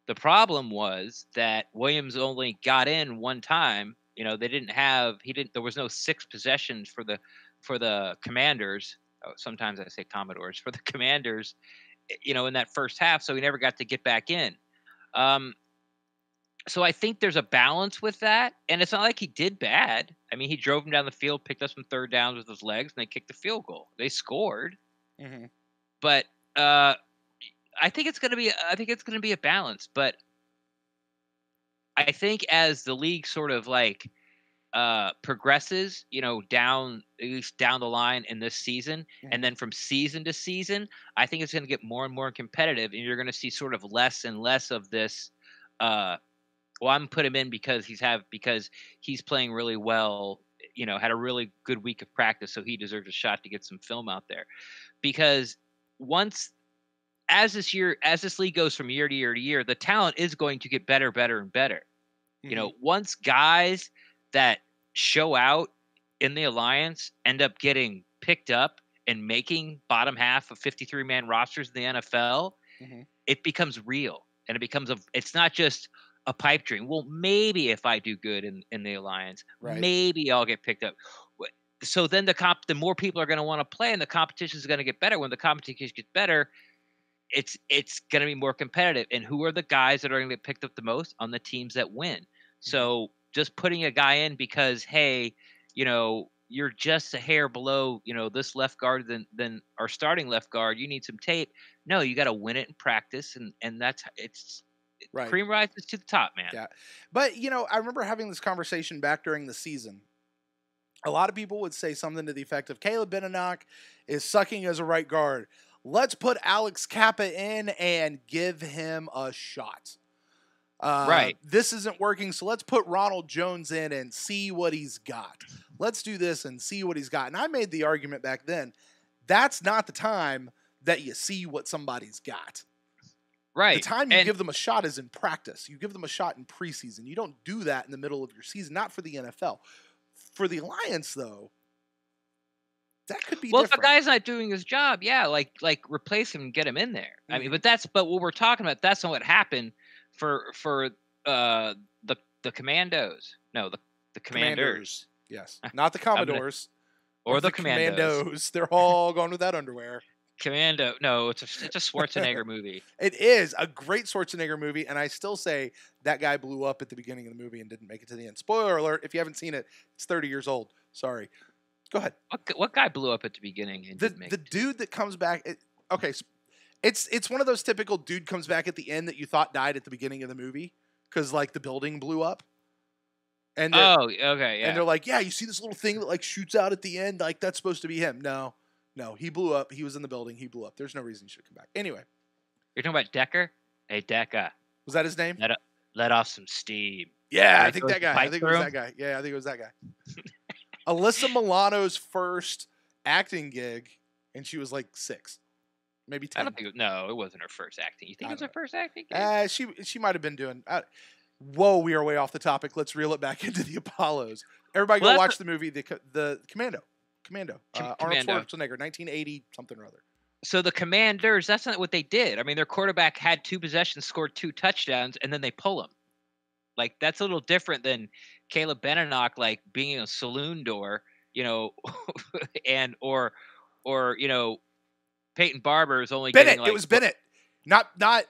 The problem was that Williams only got in 1 time. You know, there was no 6 possessions for the Commanders. Oh, sometimes I say Commodores, for the Commanders, you know, in that first half, so he never got to get back in. So I think there's a balance with that, and it's not like he did bad. I mean, he drove him down the field, picked up some third downs with his legs, and they kicked the field goal. They scored, but I think it's going to be a balance. But I think as the league sort of like progresses, you know, at least down the line in this season, and then from season to season, I think it's going to get more and more competitive, and you're going to see sort of less and less of this. Well, I'm put him in because he's playing really well. You know, had a really good week of practice, so he deserves a shot to get some film out there. Because as this league goes from year to year to year, the talent is going to get better, and better. You know, once guys that show out in the Alliance end up getting picked up and making bottom half of 53-man rosters in the NFL, it becomes real, and it's not just a pipe dream. Well, maybe if I do good in the Alliance, maybe I'll get picked up. So then the more people are going to want to play, and the competition is going to get better. When the competition gets better, it's going to be more competitive. And who are the guys that are going to get picked up the most? On the teams that win. So just putting a guy in because, hey, you know, you're just a hair below, this left guard than our starting left guard. You need some tape. No, you got to win it in practice, and it's Right. cream rises to the top, man. Yeah. But, I remember having this conversation back during the season. A lot of people would say something to the effect of Caleb Benenoch is sucking as a right guard. Let's put Alex Kappa in and give him a shot. Right. This isn't working, so let's put Ronald Jones in and see what he's got. Let's do this and see what he's got. And I made the argument back then, that's not the time that you see what somebody's got. Right. The time you give them a shot is in practice. You give them a shot in preseason. You don't do that in the middle of your season, not for the NFL. For the Alliance, though, that could be different. If a guy's not doing his job, yeah, like replace him and get him in there. Mm-hmm. I mean, but what we're talking about, that's not what happened for the Commandos. No, the Commanders. Yes, not the Commodores or the Commandos. They're all going with that underwear. Commando. No, it's a Schwarzenegger movie. It is a great Schwarzenegger movie, and I still say that guy blew up at the beginning of the movie and didn't make it to the end. Spoiler alert, if you haven't seen it, it's 30 years old. Sorry. Go ahead. What guy blew up at the beginning and didn't make it? The dude that comes back it's one of those typical dude comes back at the end that you thought died at the beginning of the movie because like the building blew up. And okay, yeah. And they're like, yeah, you see this little thing that like shoots out at the end, like that's supposed to be him. No, he blew up. He was in the building. He blew up. There's no reason he should come back. Anyway. You're talking about Decker? Hey, Decker. Was that his name? Let off some steam. Yeah, I think that guy. I think it was that guy. Yeah, I think it was that guy. Alyssa Milano's first acting gig, and she was like 6, maybe 10. I don't think it wasn't her first acting. You think it was her first acting gig? She might have been doing. Whoa, we are way off the topic. Let's reel it back into the Apollos. Everybody go watch the movie, the Commando. Arnold Schwarzenegger, 1980 something or other. So the Commanders, that's not what they did. I mean, their quarterback had 2 possessions, scored 2 touchdowns, and then they pull him. Like that's a little different than Caleb Benenoch, like being in a saloon door, and or Peyton Barber is only Bennett. Getting, like, it was Bennett, not the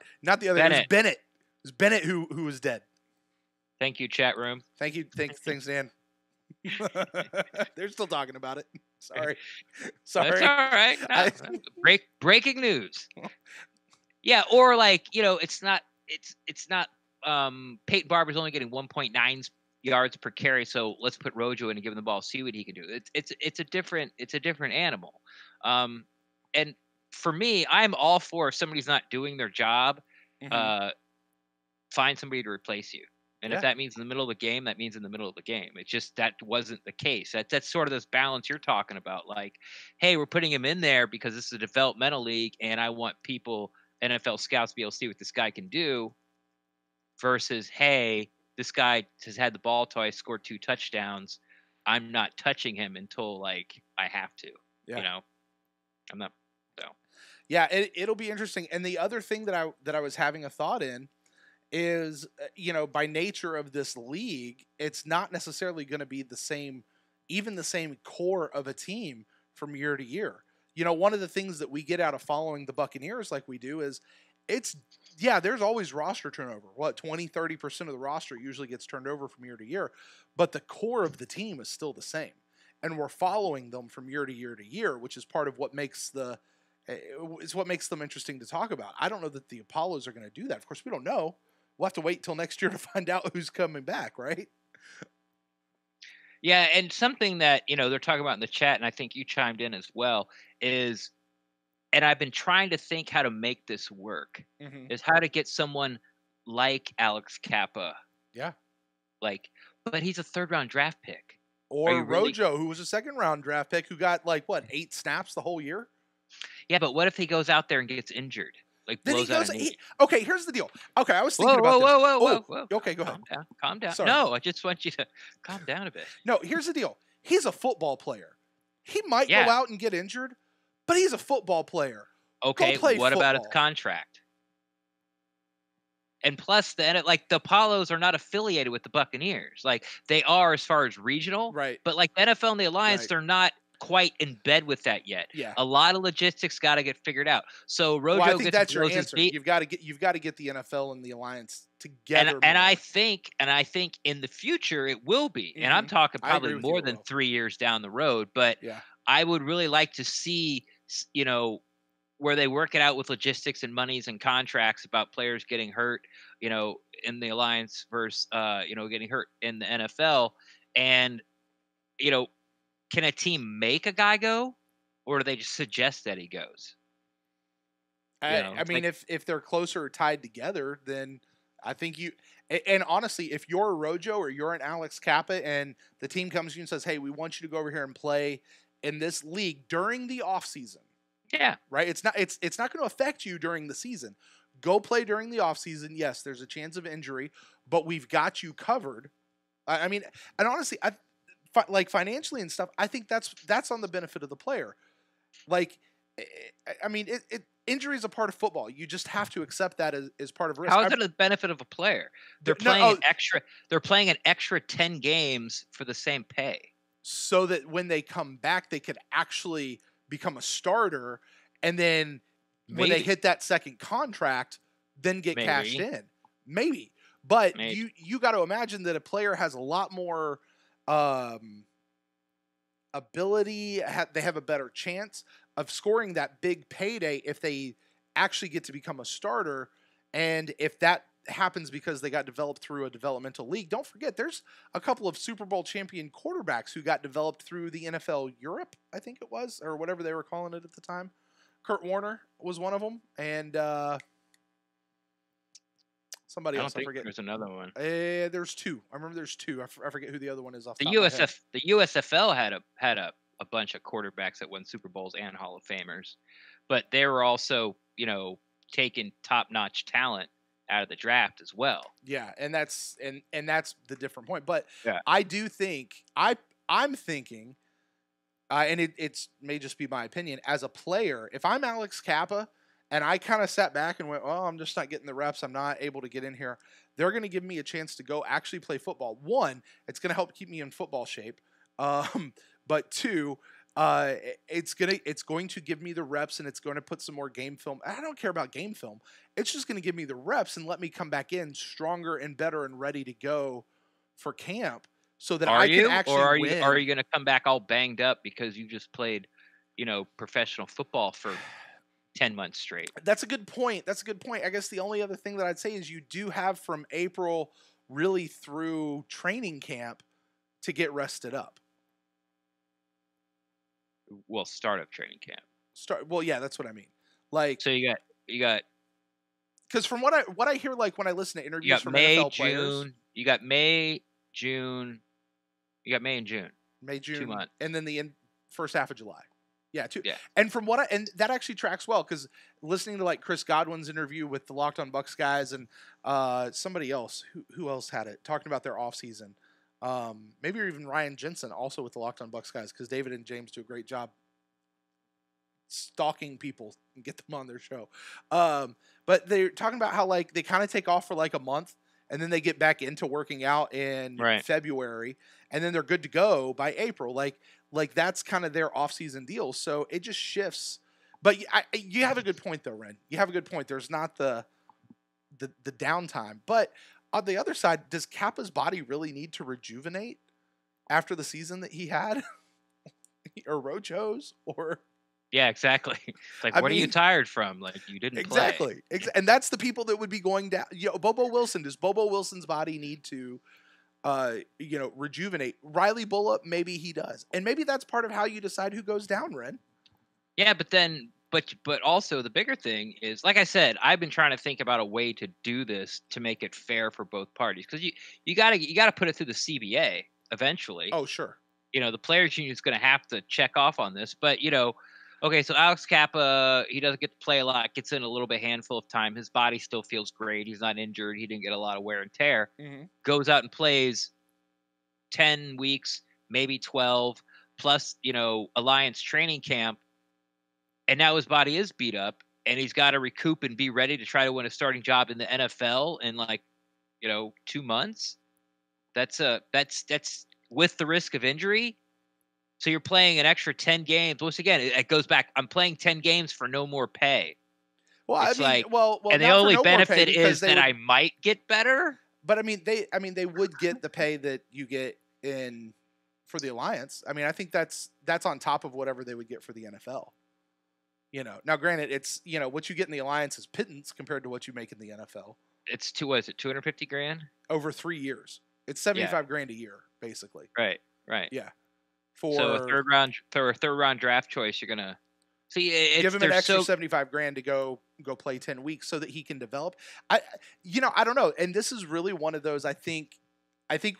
other. Bennett. It was Bennett. It was Bennett who was dead. Thank you, chat room. Thank you. Thanks, Dan. They're still talking about it. Sorry. That's all right. No, breaking news. Yeah, or like it's not. Peyton Barber's only getting 1.9 yards per carry, so let's put Rojo in and give him the ball, see what he can do. It's a different animal. And for me, I'm all for if somebody's not doing their job, find somebody to replace you. And if that means in the middle of the game, that means in the middle of the game. It's just that wasn't the case. That's sort of this balance you're talking about. Like, hey, we're putting him in there because this is a developmental league, and I want people, NFL scouts, to be able to see what this guy can do. Versus, hey, this guy has had the ball twice, scored 2 touchdowns. I'm not touching him until like I have to. Yeah. I'm not. So. Yeah, it'll be interesting. And the other thing that I was having a thought in is, by nature of this league, it's not necessarily going to be the same core of a team from year to year. One of the things that we get out of following the Buccaneers like we do is there's always roster turnover. 20-30% of the roster usually gets turned over from year to year, but the core of the team is still the same. And we're following them from year to year to year, which is part of what makes them interesting to talk about. I don't know that the Apollos are going to do that. Of course, we don't know. We'll have to wait till next year to find out who's coming back, right? Yeah, and something that, they're talking about in the chat, and I think you chimed in as well, is, and I've been trying to think how to make this work, is how to get someone like Alex Kappa. Yeah. But he's a 3rd-round draft pick. Or Rojo, who was a 2nd-round draft pick who got, 8 snaps the whole year? Yeah, but what if he goes out there and gets injured? Okay, here's the deal. Okay, I was thinking about this. Whoa. Okay, go ahead. Calm down. Sorry. No, I just want you to calm down a bit. No, here's the deal. He's a football player. He might go out and get injured, but he's a football player. Okay, what about his contract? And plus, the Apollos are not affiliated with the Buccaneers. Like, they are as far as regional. Right. But, the NFL and the Alliance, they're not quite in bed with that yet. Yeah. A lot of logistics got to get figured out. So Rojo Well, I think gets that's your blows his answer. feet. You've got to get the NFL and the alliance together. And more. I think in the future it will be. And I'm talking I agree probably with more you, than Will. 3 years down the road. But Yeah. I would really like to see, where they work it out with logistics and monies and contracts about players getting hurt, in the alliance versus, getting hurt in the NFL. And, can a team make a guy go, or do they just suggest that he goes? I mean, if they're closer or tied together, then I think you. And honestly, if you're a Rojo or you're an Alex Kappa, and the team comes to you and says, "Hey, we want you to go over here and play in this league during the off season," yeah, right? It's not going to affect you during the season. Go play during the off season. Yes, there's a chance of injury, but we've got you covered. I mean, and honestly, like financially and stuff, I think that's on the benefit of the player. Like, I mean, injury is a part of football. You just have to accept that as part of risk. How is it the benefit of a player? They're playing They're playing an extra 10 games for the same pay, so that when they come back, they could actually become a starter, and then when they hit that second contract, then get cashed in. Maybe, but you got to imagine that a player has a lot more ability. They have a better chance of scoring that big payday if they actually get to become a starter. And if that happens because they got developed through a developmental league, don't forget there's a couple of Super Bowl champion quarterbacks who got developed through the NFL Europe, I think it was, or whatever they were calling it at the time. Kurt Warner was one of them, and somebody else, I forget. There's another one. There's two. I remember there's two. I forget who the other one is off the top The of my head. The USFL had a bunch of quarterbacks that won Super Bowls and Hall of Famers, but they were also, taking top-notch talent out of the draft as well. Yeah, and that's the different point. But yeah. I do think I'm thinking, and it may just be my opinion as a player. If I'm Alex Kappa and I kind of sat back and went, "Oh, I'm just not getting the reps. I'm not able to get in here." They're going to give me a chance to go actually play football. One, it's going to help keep me in football shape. But two, it's going to give me the reps, and it's going to put some more game film. I don't care about game film. It's just going to give me the reps and let me come back in stronger and better and ready to go for camp, so that I can actually win. Are you going to come back all banged up because you just played, professional football for 10 months straight? That's a good point. I guess the only other thing that I'd say is you do have from April really through training camp to get rested up. Well, start of training camp. Well, yeah, that's what I mean. Like, so you got because from what I hear, like when I listen to interviews from May, NFL June, players, you got May, June, you got May and June. 2 months, and then the first half of July. Yeah, 2. Yeah. And from what and that actually tracks well because listening to like Chris Godwin's interview with the Locked On Bucs guys and somebody else who else had it talking about their offseason. Maybe even Ryan Jensen also with the Locked On Bucs guys because David and James do a great job stalking people and get them on their show. But they're talking about how like they kind of take off for like a month and then they get back into working out in February and then they're good to go by April. Like that's kind of their offseason deal. So it just shifts. But you have a good point though, Ren. You have a good point. There's not the downtime. But on the other side, does Kappa's body really need to rejuvenate after the season that he had? Or Rojo's? Or yeah, exactly. Like, what are you tired from? Like, you didn't play. And that's the people that would be going down. Bobo Wilson. Does Bobo Wilson's body need to, rejuvenate? Riley Bullup, maybe he does. And maybe that's part of how you decide who goes down, Ren. Yeah, but also the bigger thing is, like I said, I've been trying to think about a way to do this to make it fair for both parties because you gotta put it through the CBA eventually. Oh, sure. The players union is going to have to check off on this, but okay, so Alex Kappa, he doesn't get to play a lot, gets in a little bit handful of time. His body still feels great. He's not injured. He didn't get a lot of wear and tear. Mm-hmm. Goes out and plays 10 weeks, maybe 12, plus, Alliance training camp. And now his body is beat up and he's got to recoup and be ready to try to win a starting job in the NFL in 2 months. That's with the risk of injury. So you're playing an extra 10 games. Once again, it goes back. I'm playing 10 games for no more pay. Well, It's I mean, like, well, and the not for only no more pay benefit because is they that would, I might get better. but I mean, they would get the pay that you get in for the Alliance. I mean, I think that's on top of whatever they would get for the NFL. Now granted, it's what you get in the Alliance is pittance compared to what you make in the NFL It's what is it, 250 grand? over 3 years. It's Yeah. $75,000 a year, basically. Right. Yeah. So a third round draft choice, you're gonna see. Give him an extra so $75,000 to go play 10 weeks so that he can develop. I don't know. And this is really one of those. I think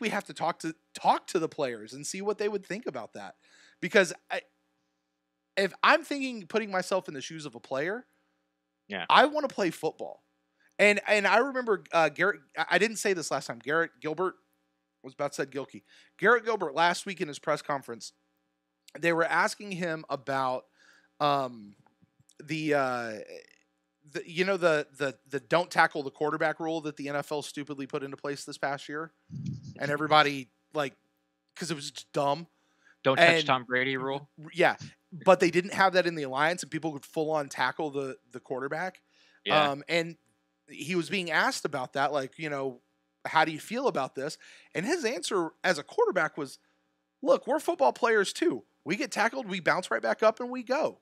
we have to talk to the players and see what they would think about that, because if I'm putting myself in the shoes of a player, yeah, I want to play football. And I remember Garrett. I didn't say this last time. Garrett Gilbert was about to say Gilkey. Garrett Gilbert last week in his press conference, they were asking him about the don't tackle the quarterback rule that the NFL stupidly put into place this past year, and everybody because it was just dumb. Don't touch Tom Brady rule. Yeah, but they didn't have that in the Alliance, and people could full on tackle the quarterback. Yeah. And he was being asked about that, how do you feel about this? And his answer as a quarterback was, look, we're football players too. We get tackled, we bounce right back up, and we go.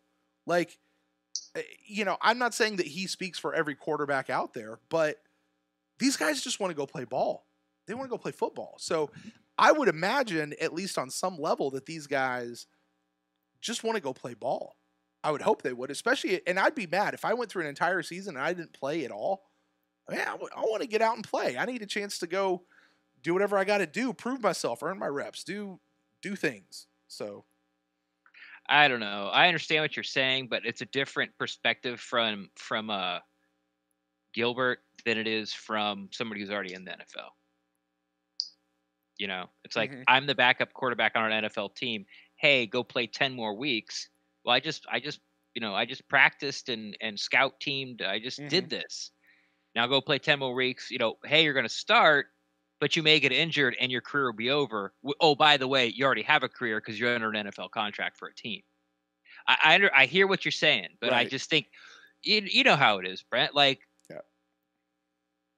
I'm not saying that he speaks for every quarterback out there, but these guys just want to go play ball. They want to go play football. So I would imagine, at least on some level, that these guys just want to go play ball. I would hope they would, especially, and I'd be mad if I went through an entire season and I didn't play at all. Man, I want to get out and play. I need a chance to go do whatever I got to do, prove myself, earn my reps, do things. So I don't know. I understand what you're saying, but it's a different perspective from Gilbert than it is from somebody who's already in the NFL. It's like, I'm the backup quarterback on an NFL team. Hey, go play 10 more weeks. Well, I just practiced and scout teamed. I just did this. Now go play 10 more weeks. Hey, you're going to start, but you may get injured and your career will be over. Oh, by the way, you already have a career because you're under an NFL contract for a team. I hear what you're saying, but right. I just think, you know how it is, Brent.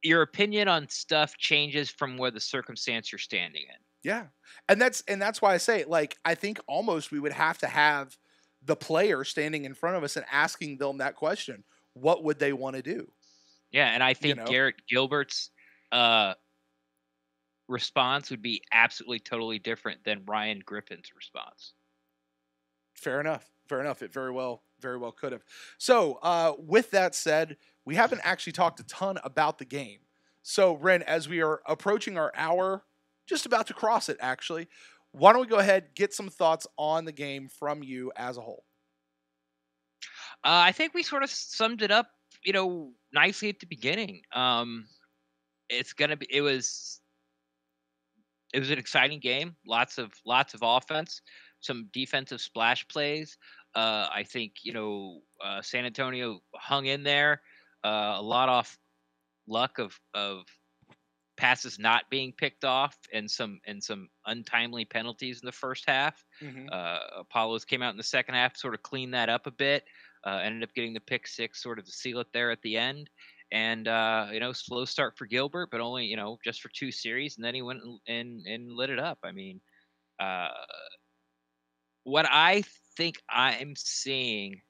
Your opinion on stuff changes from where the circumstance you're standing in. Yeah. And that's why I say, I think almost we would have to have the player standing in front of us and asking them that question. What would they want to do? Yeah, and I think Garrett Gilbert's response would be absolutely totally different than Ryan Griffin's response. Fair enough. It very well could have. So with that said, we haven't actually talked a ton about the game. So Ren, as we are approaching our hour, just about to cross it actually, why don't we go ahead, get some thoughts on the game from you as a whole? I think we sort of summed it up, nicely at the beginning. It was an exciting game. Lots of offense, some defensive splash plays. I think San Antonio hung in there. A lot off luck of passes not being picked off and some untimely penalties in the first half. Apollos came out in the second half, sort of cleaned that up a bit. Ended up getting the pick six sort of to seal it there at the end. And, slow start for Gilbert, but only, just for 2 series. And then he went and lit it up. I mean, what I think I'm seeing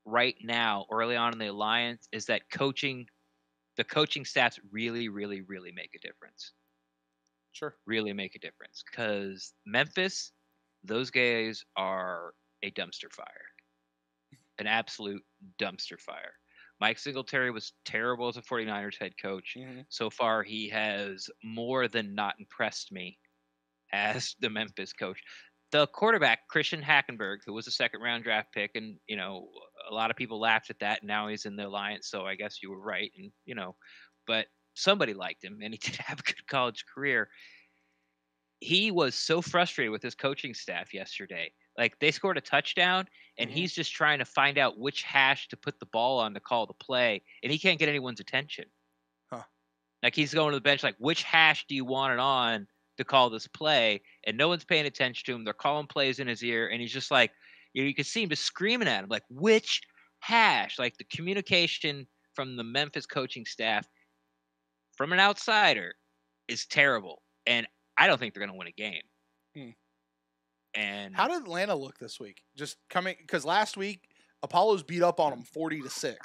right now, early on in the Alliance, is that the coaching stats really, really, really make a difference. Sure. Really make a difference. Because Memphis, those guys are a dumpster fire. An absolute dumpster fire. Mike Singletary was terrible as a 49ers head coach. So far, he has more than not impressed me as the Memphis coach. The quarterback, Christian Hackenberg, who was a second-round draft pick, and, a lot of people laughed at that, and now he's in the Alliance, so I guess you were right. And, but somebody liked him, and he did have a good college career. He was so frustrated with his coaching staff yesterday. They scored a touchdown, and he's just trying to find out which hash to put the ball on to call the play, and he can't get anyone's attention. Huh. He's going to the bench, which hash do you want it on to call this play, and no one's paying attention to him. They're calling plays in his ear, and he's just like, you can see him just screaming at him, like, which hash? Like, the communication from the Memphis coaching staff, from an outsider, is terrible. And I don't think they're going to win a game. And how did Atlanta look this week? Just coming, because last week Apollos beat up on them 40-6.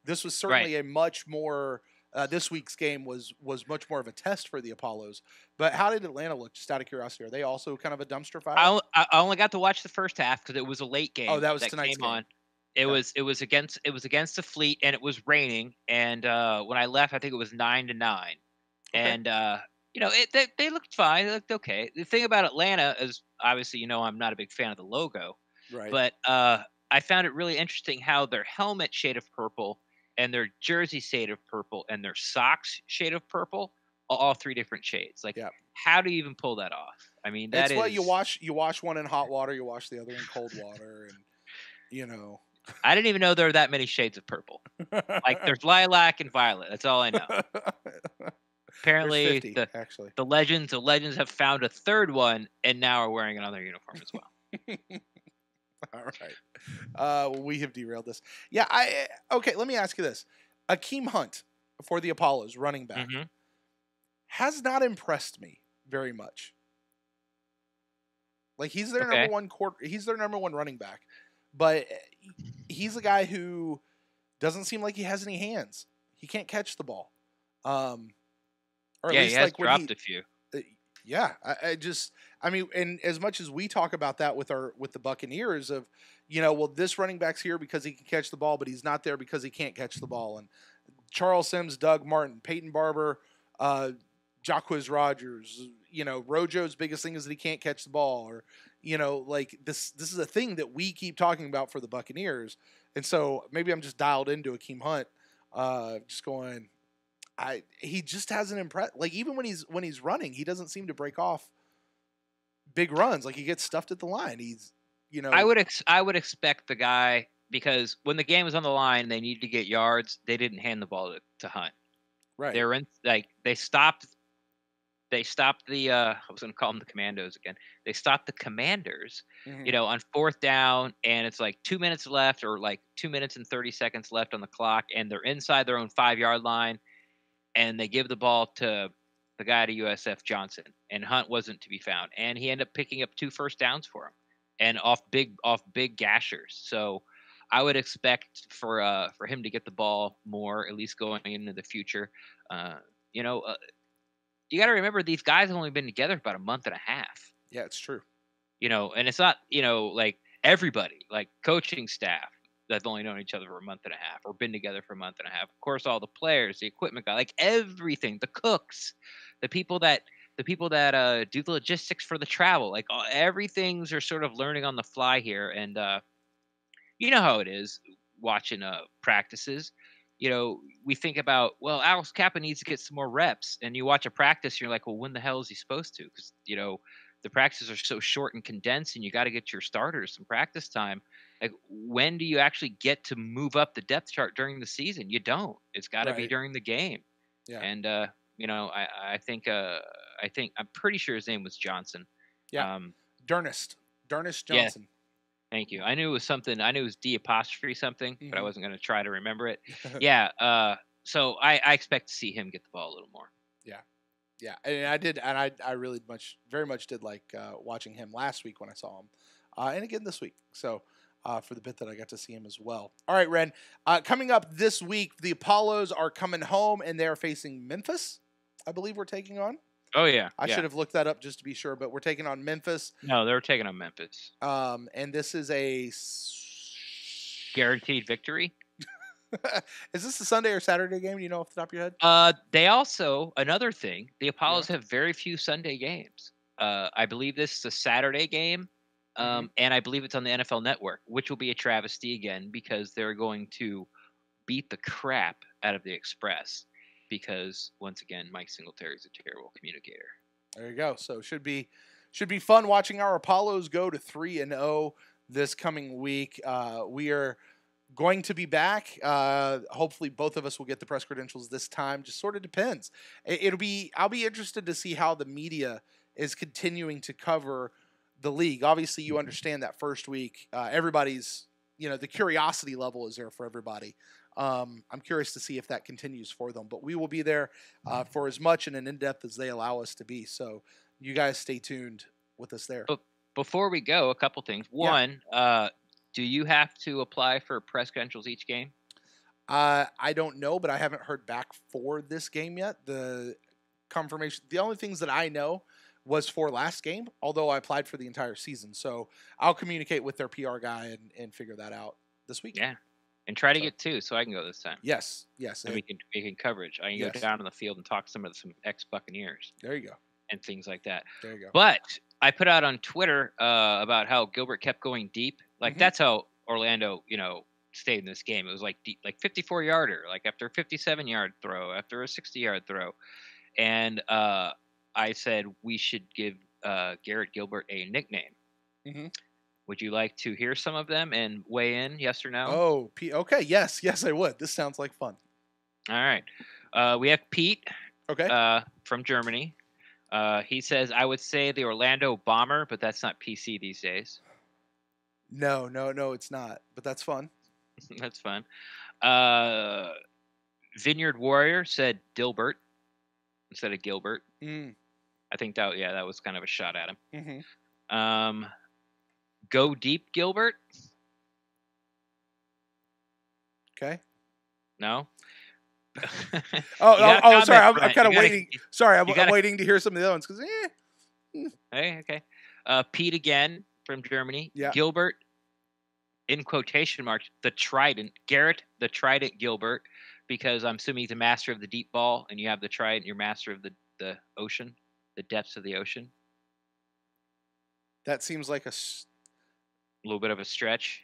This was certainly a much more. This week's game was much more of a test for the Apollos. But how did Atlanta look? Just out of curiosity, are they also kind of a dumpster fire? I only got to watch the first half because it was a late game. Oh, that was tonight's came game. on. It was against the Fleet, and it was raining. And when I left, I think it was 9-9. Okay. And they looked fine. They looked okay. The thing about Atlanta is, obviously, I'm not a big fan of the logo, right? But I found it really interesting how their helmet shade of purple, and their jersey shade of purple, and their socks shade of purple, all three different shades. Like, how do you even pull that off? I mean, that's what you wash. You wash one in hot water, you wash the other in cold water, and I didn't even know there were that many shades of purple. Like, there's lilac and violet. That's all I know. Apparently, 50, actually. the legends have found a third one, and now are wearing another uniform as well. All right. We have derailed this. Yeah. Okay. Let me ask you this: Akeem Hunt for the Apollos, running back, has not impressed me very much. Like, he's their number one He's their number one running back, but he's a guy who doesn't seem like he has any hands. He can't catch the ball. Or at least, he has like, dropped a few. Yeah, I mean, and as much as we talk about that with the Buccaneers of, well, this running back's here because he can catch the ball, but he's not there because he can't catch the ball. And Charles Sims, Doug Martin, Peyton Barber, Jacquizz Rodgers, Rojo's biggest thing is that he can't catch the ball, or, like this is a thing that we keep talking about for the Buccaneers. And so maybe I'm just dialed into Akeem Hunt, just going, he just hasn't impressed. Like, even when he's running, he doesn't seem to break off big runs. Like, he gets stuffed at the line. He's, I would expect the guy, because when the game was on the line and they needed to get yards, they didn't hand the ball to Hunt. Right. They stopped the I was going to call them the Commandos again. They stopped the Commanders, on fourth down, and it's like 2 minutes left, or like 2 minutes and 30 seconds left on the clock, and they're inside their own 5-yard line. And they give the ball to the guy to USF Johnson, and Hunt wasn't to be found. And he ended up picking up 2 first downs for him, and off big gashers. So I would expect for him to get the ball more, at least going into the future. You got to remember, these guys have only been together about a month and a half. Yeah, it's true. And it's not, like everybody, like coaching staff, that's only known each other for a month and a half, or been together for a month and a half. Of course, all the players, the equipment guy, like everything, the cooks, the people that do the logistics for the travel, like everything's are sort of learning on the fly here. And you know how it is watching practices. We think about, well, Alex Kappa needs to get some more reps, and you watch a practice, and you're like, well, when the hell is he supposed to? Because the practices are so short and condensed, and you got to get your starters some practice time. Like, when do you actually get to move up the depth chart during the season? You don't. It's got to be during the game. Yeah. And I think I'm pretty sure his name was Johnson. Yeah. Durnest Johnson. Yeah. Thank you. I knew it was something. I knew it was D apostrophe something, but I wasn't going to try to remember it. Yeah. So I expect to see him get the ball a little more. Yeah. Yeah. And I did. And I really very much did like watching him last week when I saw him, and again this week. So. For the bit that I got to see him as well. All right, Ren. Coming up this week, the Apollos are coming home, and they are facing Memphis. I believe we're taking on. Oh, yeah. I should have looked that up just to be sure, but we're taking on Memphis. No, they're taking on Memphis. And this is a guaranteed victory. Is this a Sunday or Saturday game? Do you know off the top of your head? They also, another thing, the Apollos have very few Sunday games. I believe this is a Saturday game. And I believe it's on the NFL Network, which will be a travesty again, because they're going to beat the crap out of the Express, because once again, Mike Singletary is a terrible communicator. There you go. So should be fun watching our Apollos go to 3-0 this coming week. We are going to be back. Hopefully both of us will get the press credentials this time. Just sort of depends. I'll be interested to see how the media is continuing to cover the league. Obviously, you understand that first week, everybody's, the curiosity level is there for everybody. I'm curious to see if that continues for them, but we will be there for as much and an in-depth as they allow us to be. So you guys stay tuned with us there. But before we go, a couple things. One, do you have to apply for press credentials each game? I don't know, but I haven't heard back for this game yet. The confirmation, the only things that I know was for last game, although I applied for the entire season. So I'll communicate with their PR guy and figure that out this week. Yeah. And try to get 2 so I can go this time. Yes. And we can coverage. I can go down on the field and talk to some ex-Buccaneers. There you go. And things like that. There you go. But I put out on Twitter about how Gilbert kept going deep. Like that's how Orlando, stayed in this game. It was like deep, like 54-yarder, like after a 57-yard throw, after a 60-yard throw. And I said we should give Garrett Gilbert a nickname. Mm-hmm. Would you like to hear some of them and weigh in, yes or no? Oh, okay. Yes, I would. This sounds like fun. All right. We have Pete from Germany. He says, I would say the Orlando Bomber, but that's not PC these days. No, it's not. But that's fun. That's fun. Vineyard Warrior said Dilbert instead of Gilbert. I think that was kind of a shot at him. Mm-hmm. Go Deep Gilbert. Okay. No. Sorry. I'm kind of waiting. Sorry, I'm waiting to hear some of the other ones because. Hey, okay. Pete again from Germany. Yeah. Gilbert, in quotation marks, the Trident. Garrett, the Trident Gilbert, because I'm assuming he's a master of the deep ball, and you have the Trident. You're master of the ocean, the depths of the ocean. That seems like a little bit of a stretch.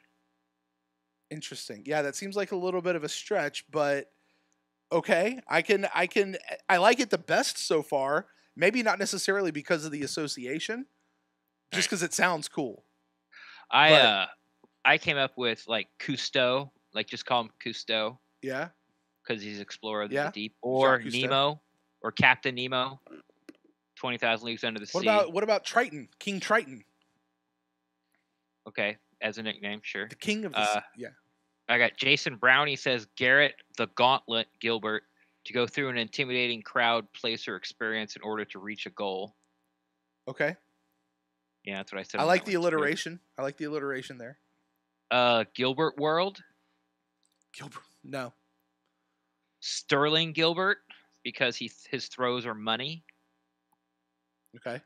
Interesting. Yeah, that seems like a little bit of a stretch, but okay. I like it the best so far. Maybe not necessarily because of the association, just because it sounds cool. I came up with like Cousteau, like just call him Cousteau. Yeah. Because he's explorer of the deep, or Nemo, or Captain Nemo. 20,000 Leagues Under the Sea. What about Triton? King Triton. Okay, as a nickname, sure. The king of the sea. I got Jason Brown. He says Garrett the Gauntlet Gilbert to go through an intimidating crowd, place, or experience in order to reach a goal. Okay. Yeah, that's what I said. I like the alliteration. I like the alliteration there. Gilbert World. Gilbert. No. Sterling Gilbert because his throws are money. Okay.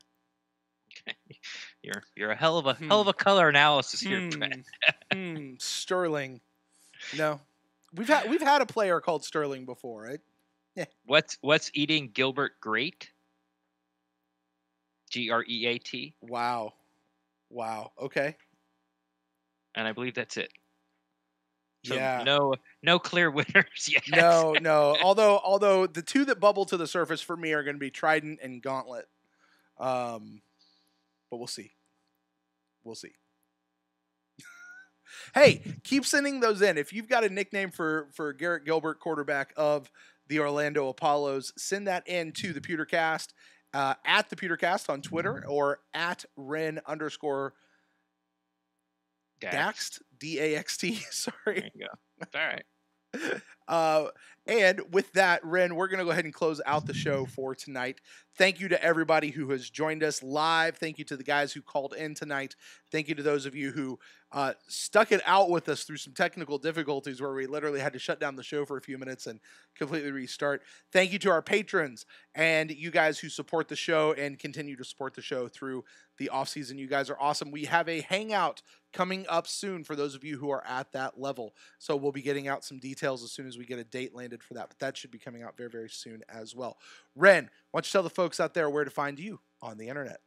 You're a hell of a color analysis here, Brett. Sterling. No. We've had a player called Sterling before, right? Yeah. What's eating Gilbert Great? Great. Wow. Okay. And I believe that's it. So yeah. No clear winners yet. No. Although the two that bubble to the surface for me are going to be Trident and Gauntlet. But we'll see. Hey, keep sending those in. If you've got a nickname for Garrett Gilbert, quarterback of the Orlando Apollos, send that in to the PewterCast at the PewterCast on Twitter or at Ren_Daxt, D-A-X-T. Sorry. There you go. That's all right. And with that, Ren, we're going to go ahead and close out the show for tonight. Thank you to everybody who has joined us live. Thank you to the guys who called in tonight. Thank you to those of you who stuck it out with us through some technical difficulties where we literally had to shut down the show for a few minutes and completely restart. Thank you to our patrons and you guys who support the show and continue to support the show through the offseason. You guys are awesome. We have a hangout coming up soon for those of you who are at that level. So we'll be getting out some details as soon as we get a date landed for that. But that should be coming out very, very soon as well. Ren, why don't you tell the folks out there where to find you on the internet?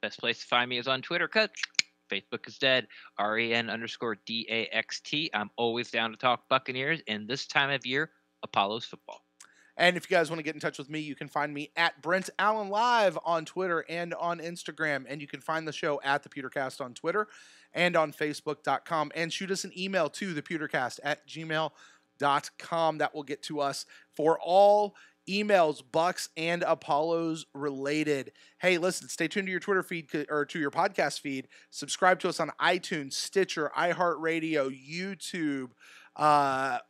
Best place to find me is on Twitter, because Facebook is dead. REN_DAXT. I'm always down to talk Buccaneers, and this time of year, Apollos football. And if you guys want to get in touch with me, you can find me at Brent Allen Live on Twitter and on Instagram. And you can find the show at the PewterCast on Twitter and on Facebook.com. And shoot us an email to thepewtercast@gmail.com. That will get to us for all emails, Bucks and Apollos related. Hey, listen, stay tuned to your Twitter feed or to your podcast feed. Subscribe to us on iTunes, Stitcher, iHeartRadio, YouTube,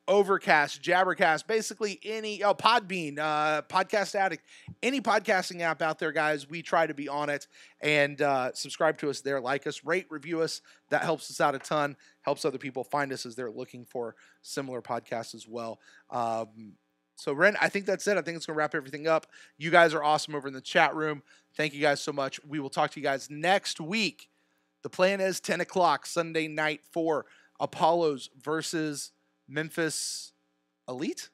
Overcast, Jabbercast, basically any Podbean, Podcast Addict, any podcasting app out there, guys. We try to be on it, and subscribe to us there, like us, rate, review us. That helps us out a ton, helps other people find us as they're looking for similar podcasts as well. So, Ren, I think that's it. I think it's going to wrap everything up. You guys are awesome over in the chat room. Thank you guys so much. We will talk to you guys next week. The plan is 10 o'clock Sunday night for Apollos versus Memphis Elite?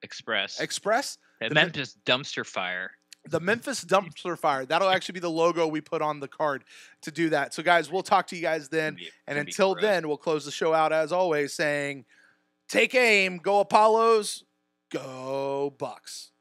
Express. The Memphis Dumpster Fire. The Memphis Dumpster Fire. That'll actually be the logo we put on the card to do that. So, guys, we'll talk to you guys then. And until then, we'll close the show out, as always, saying, take aim, go Apollos, go Bucks.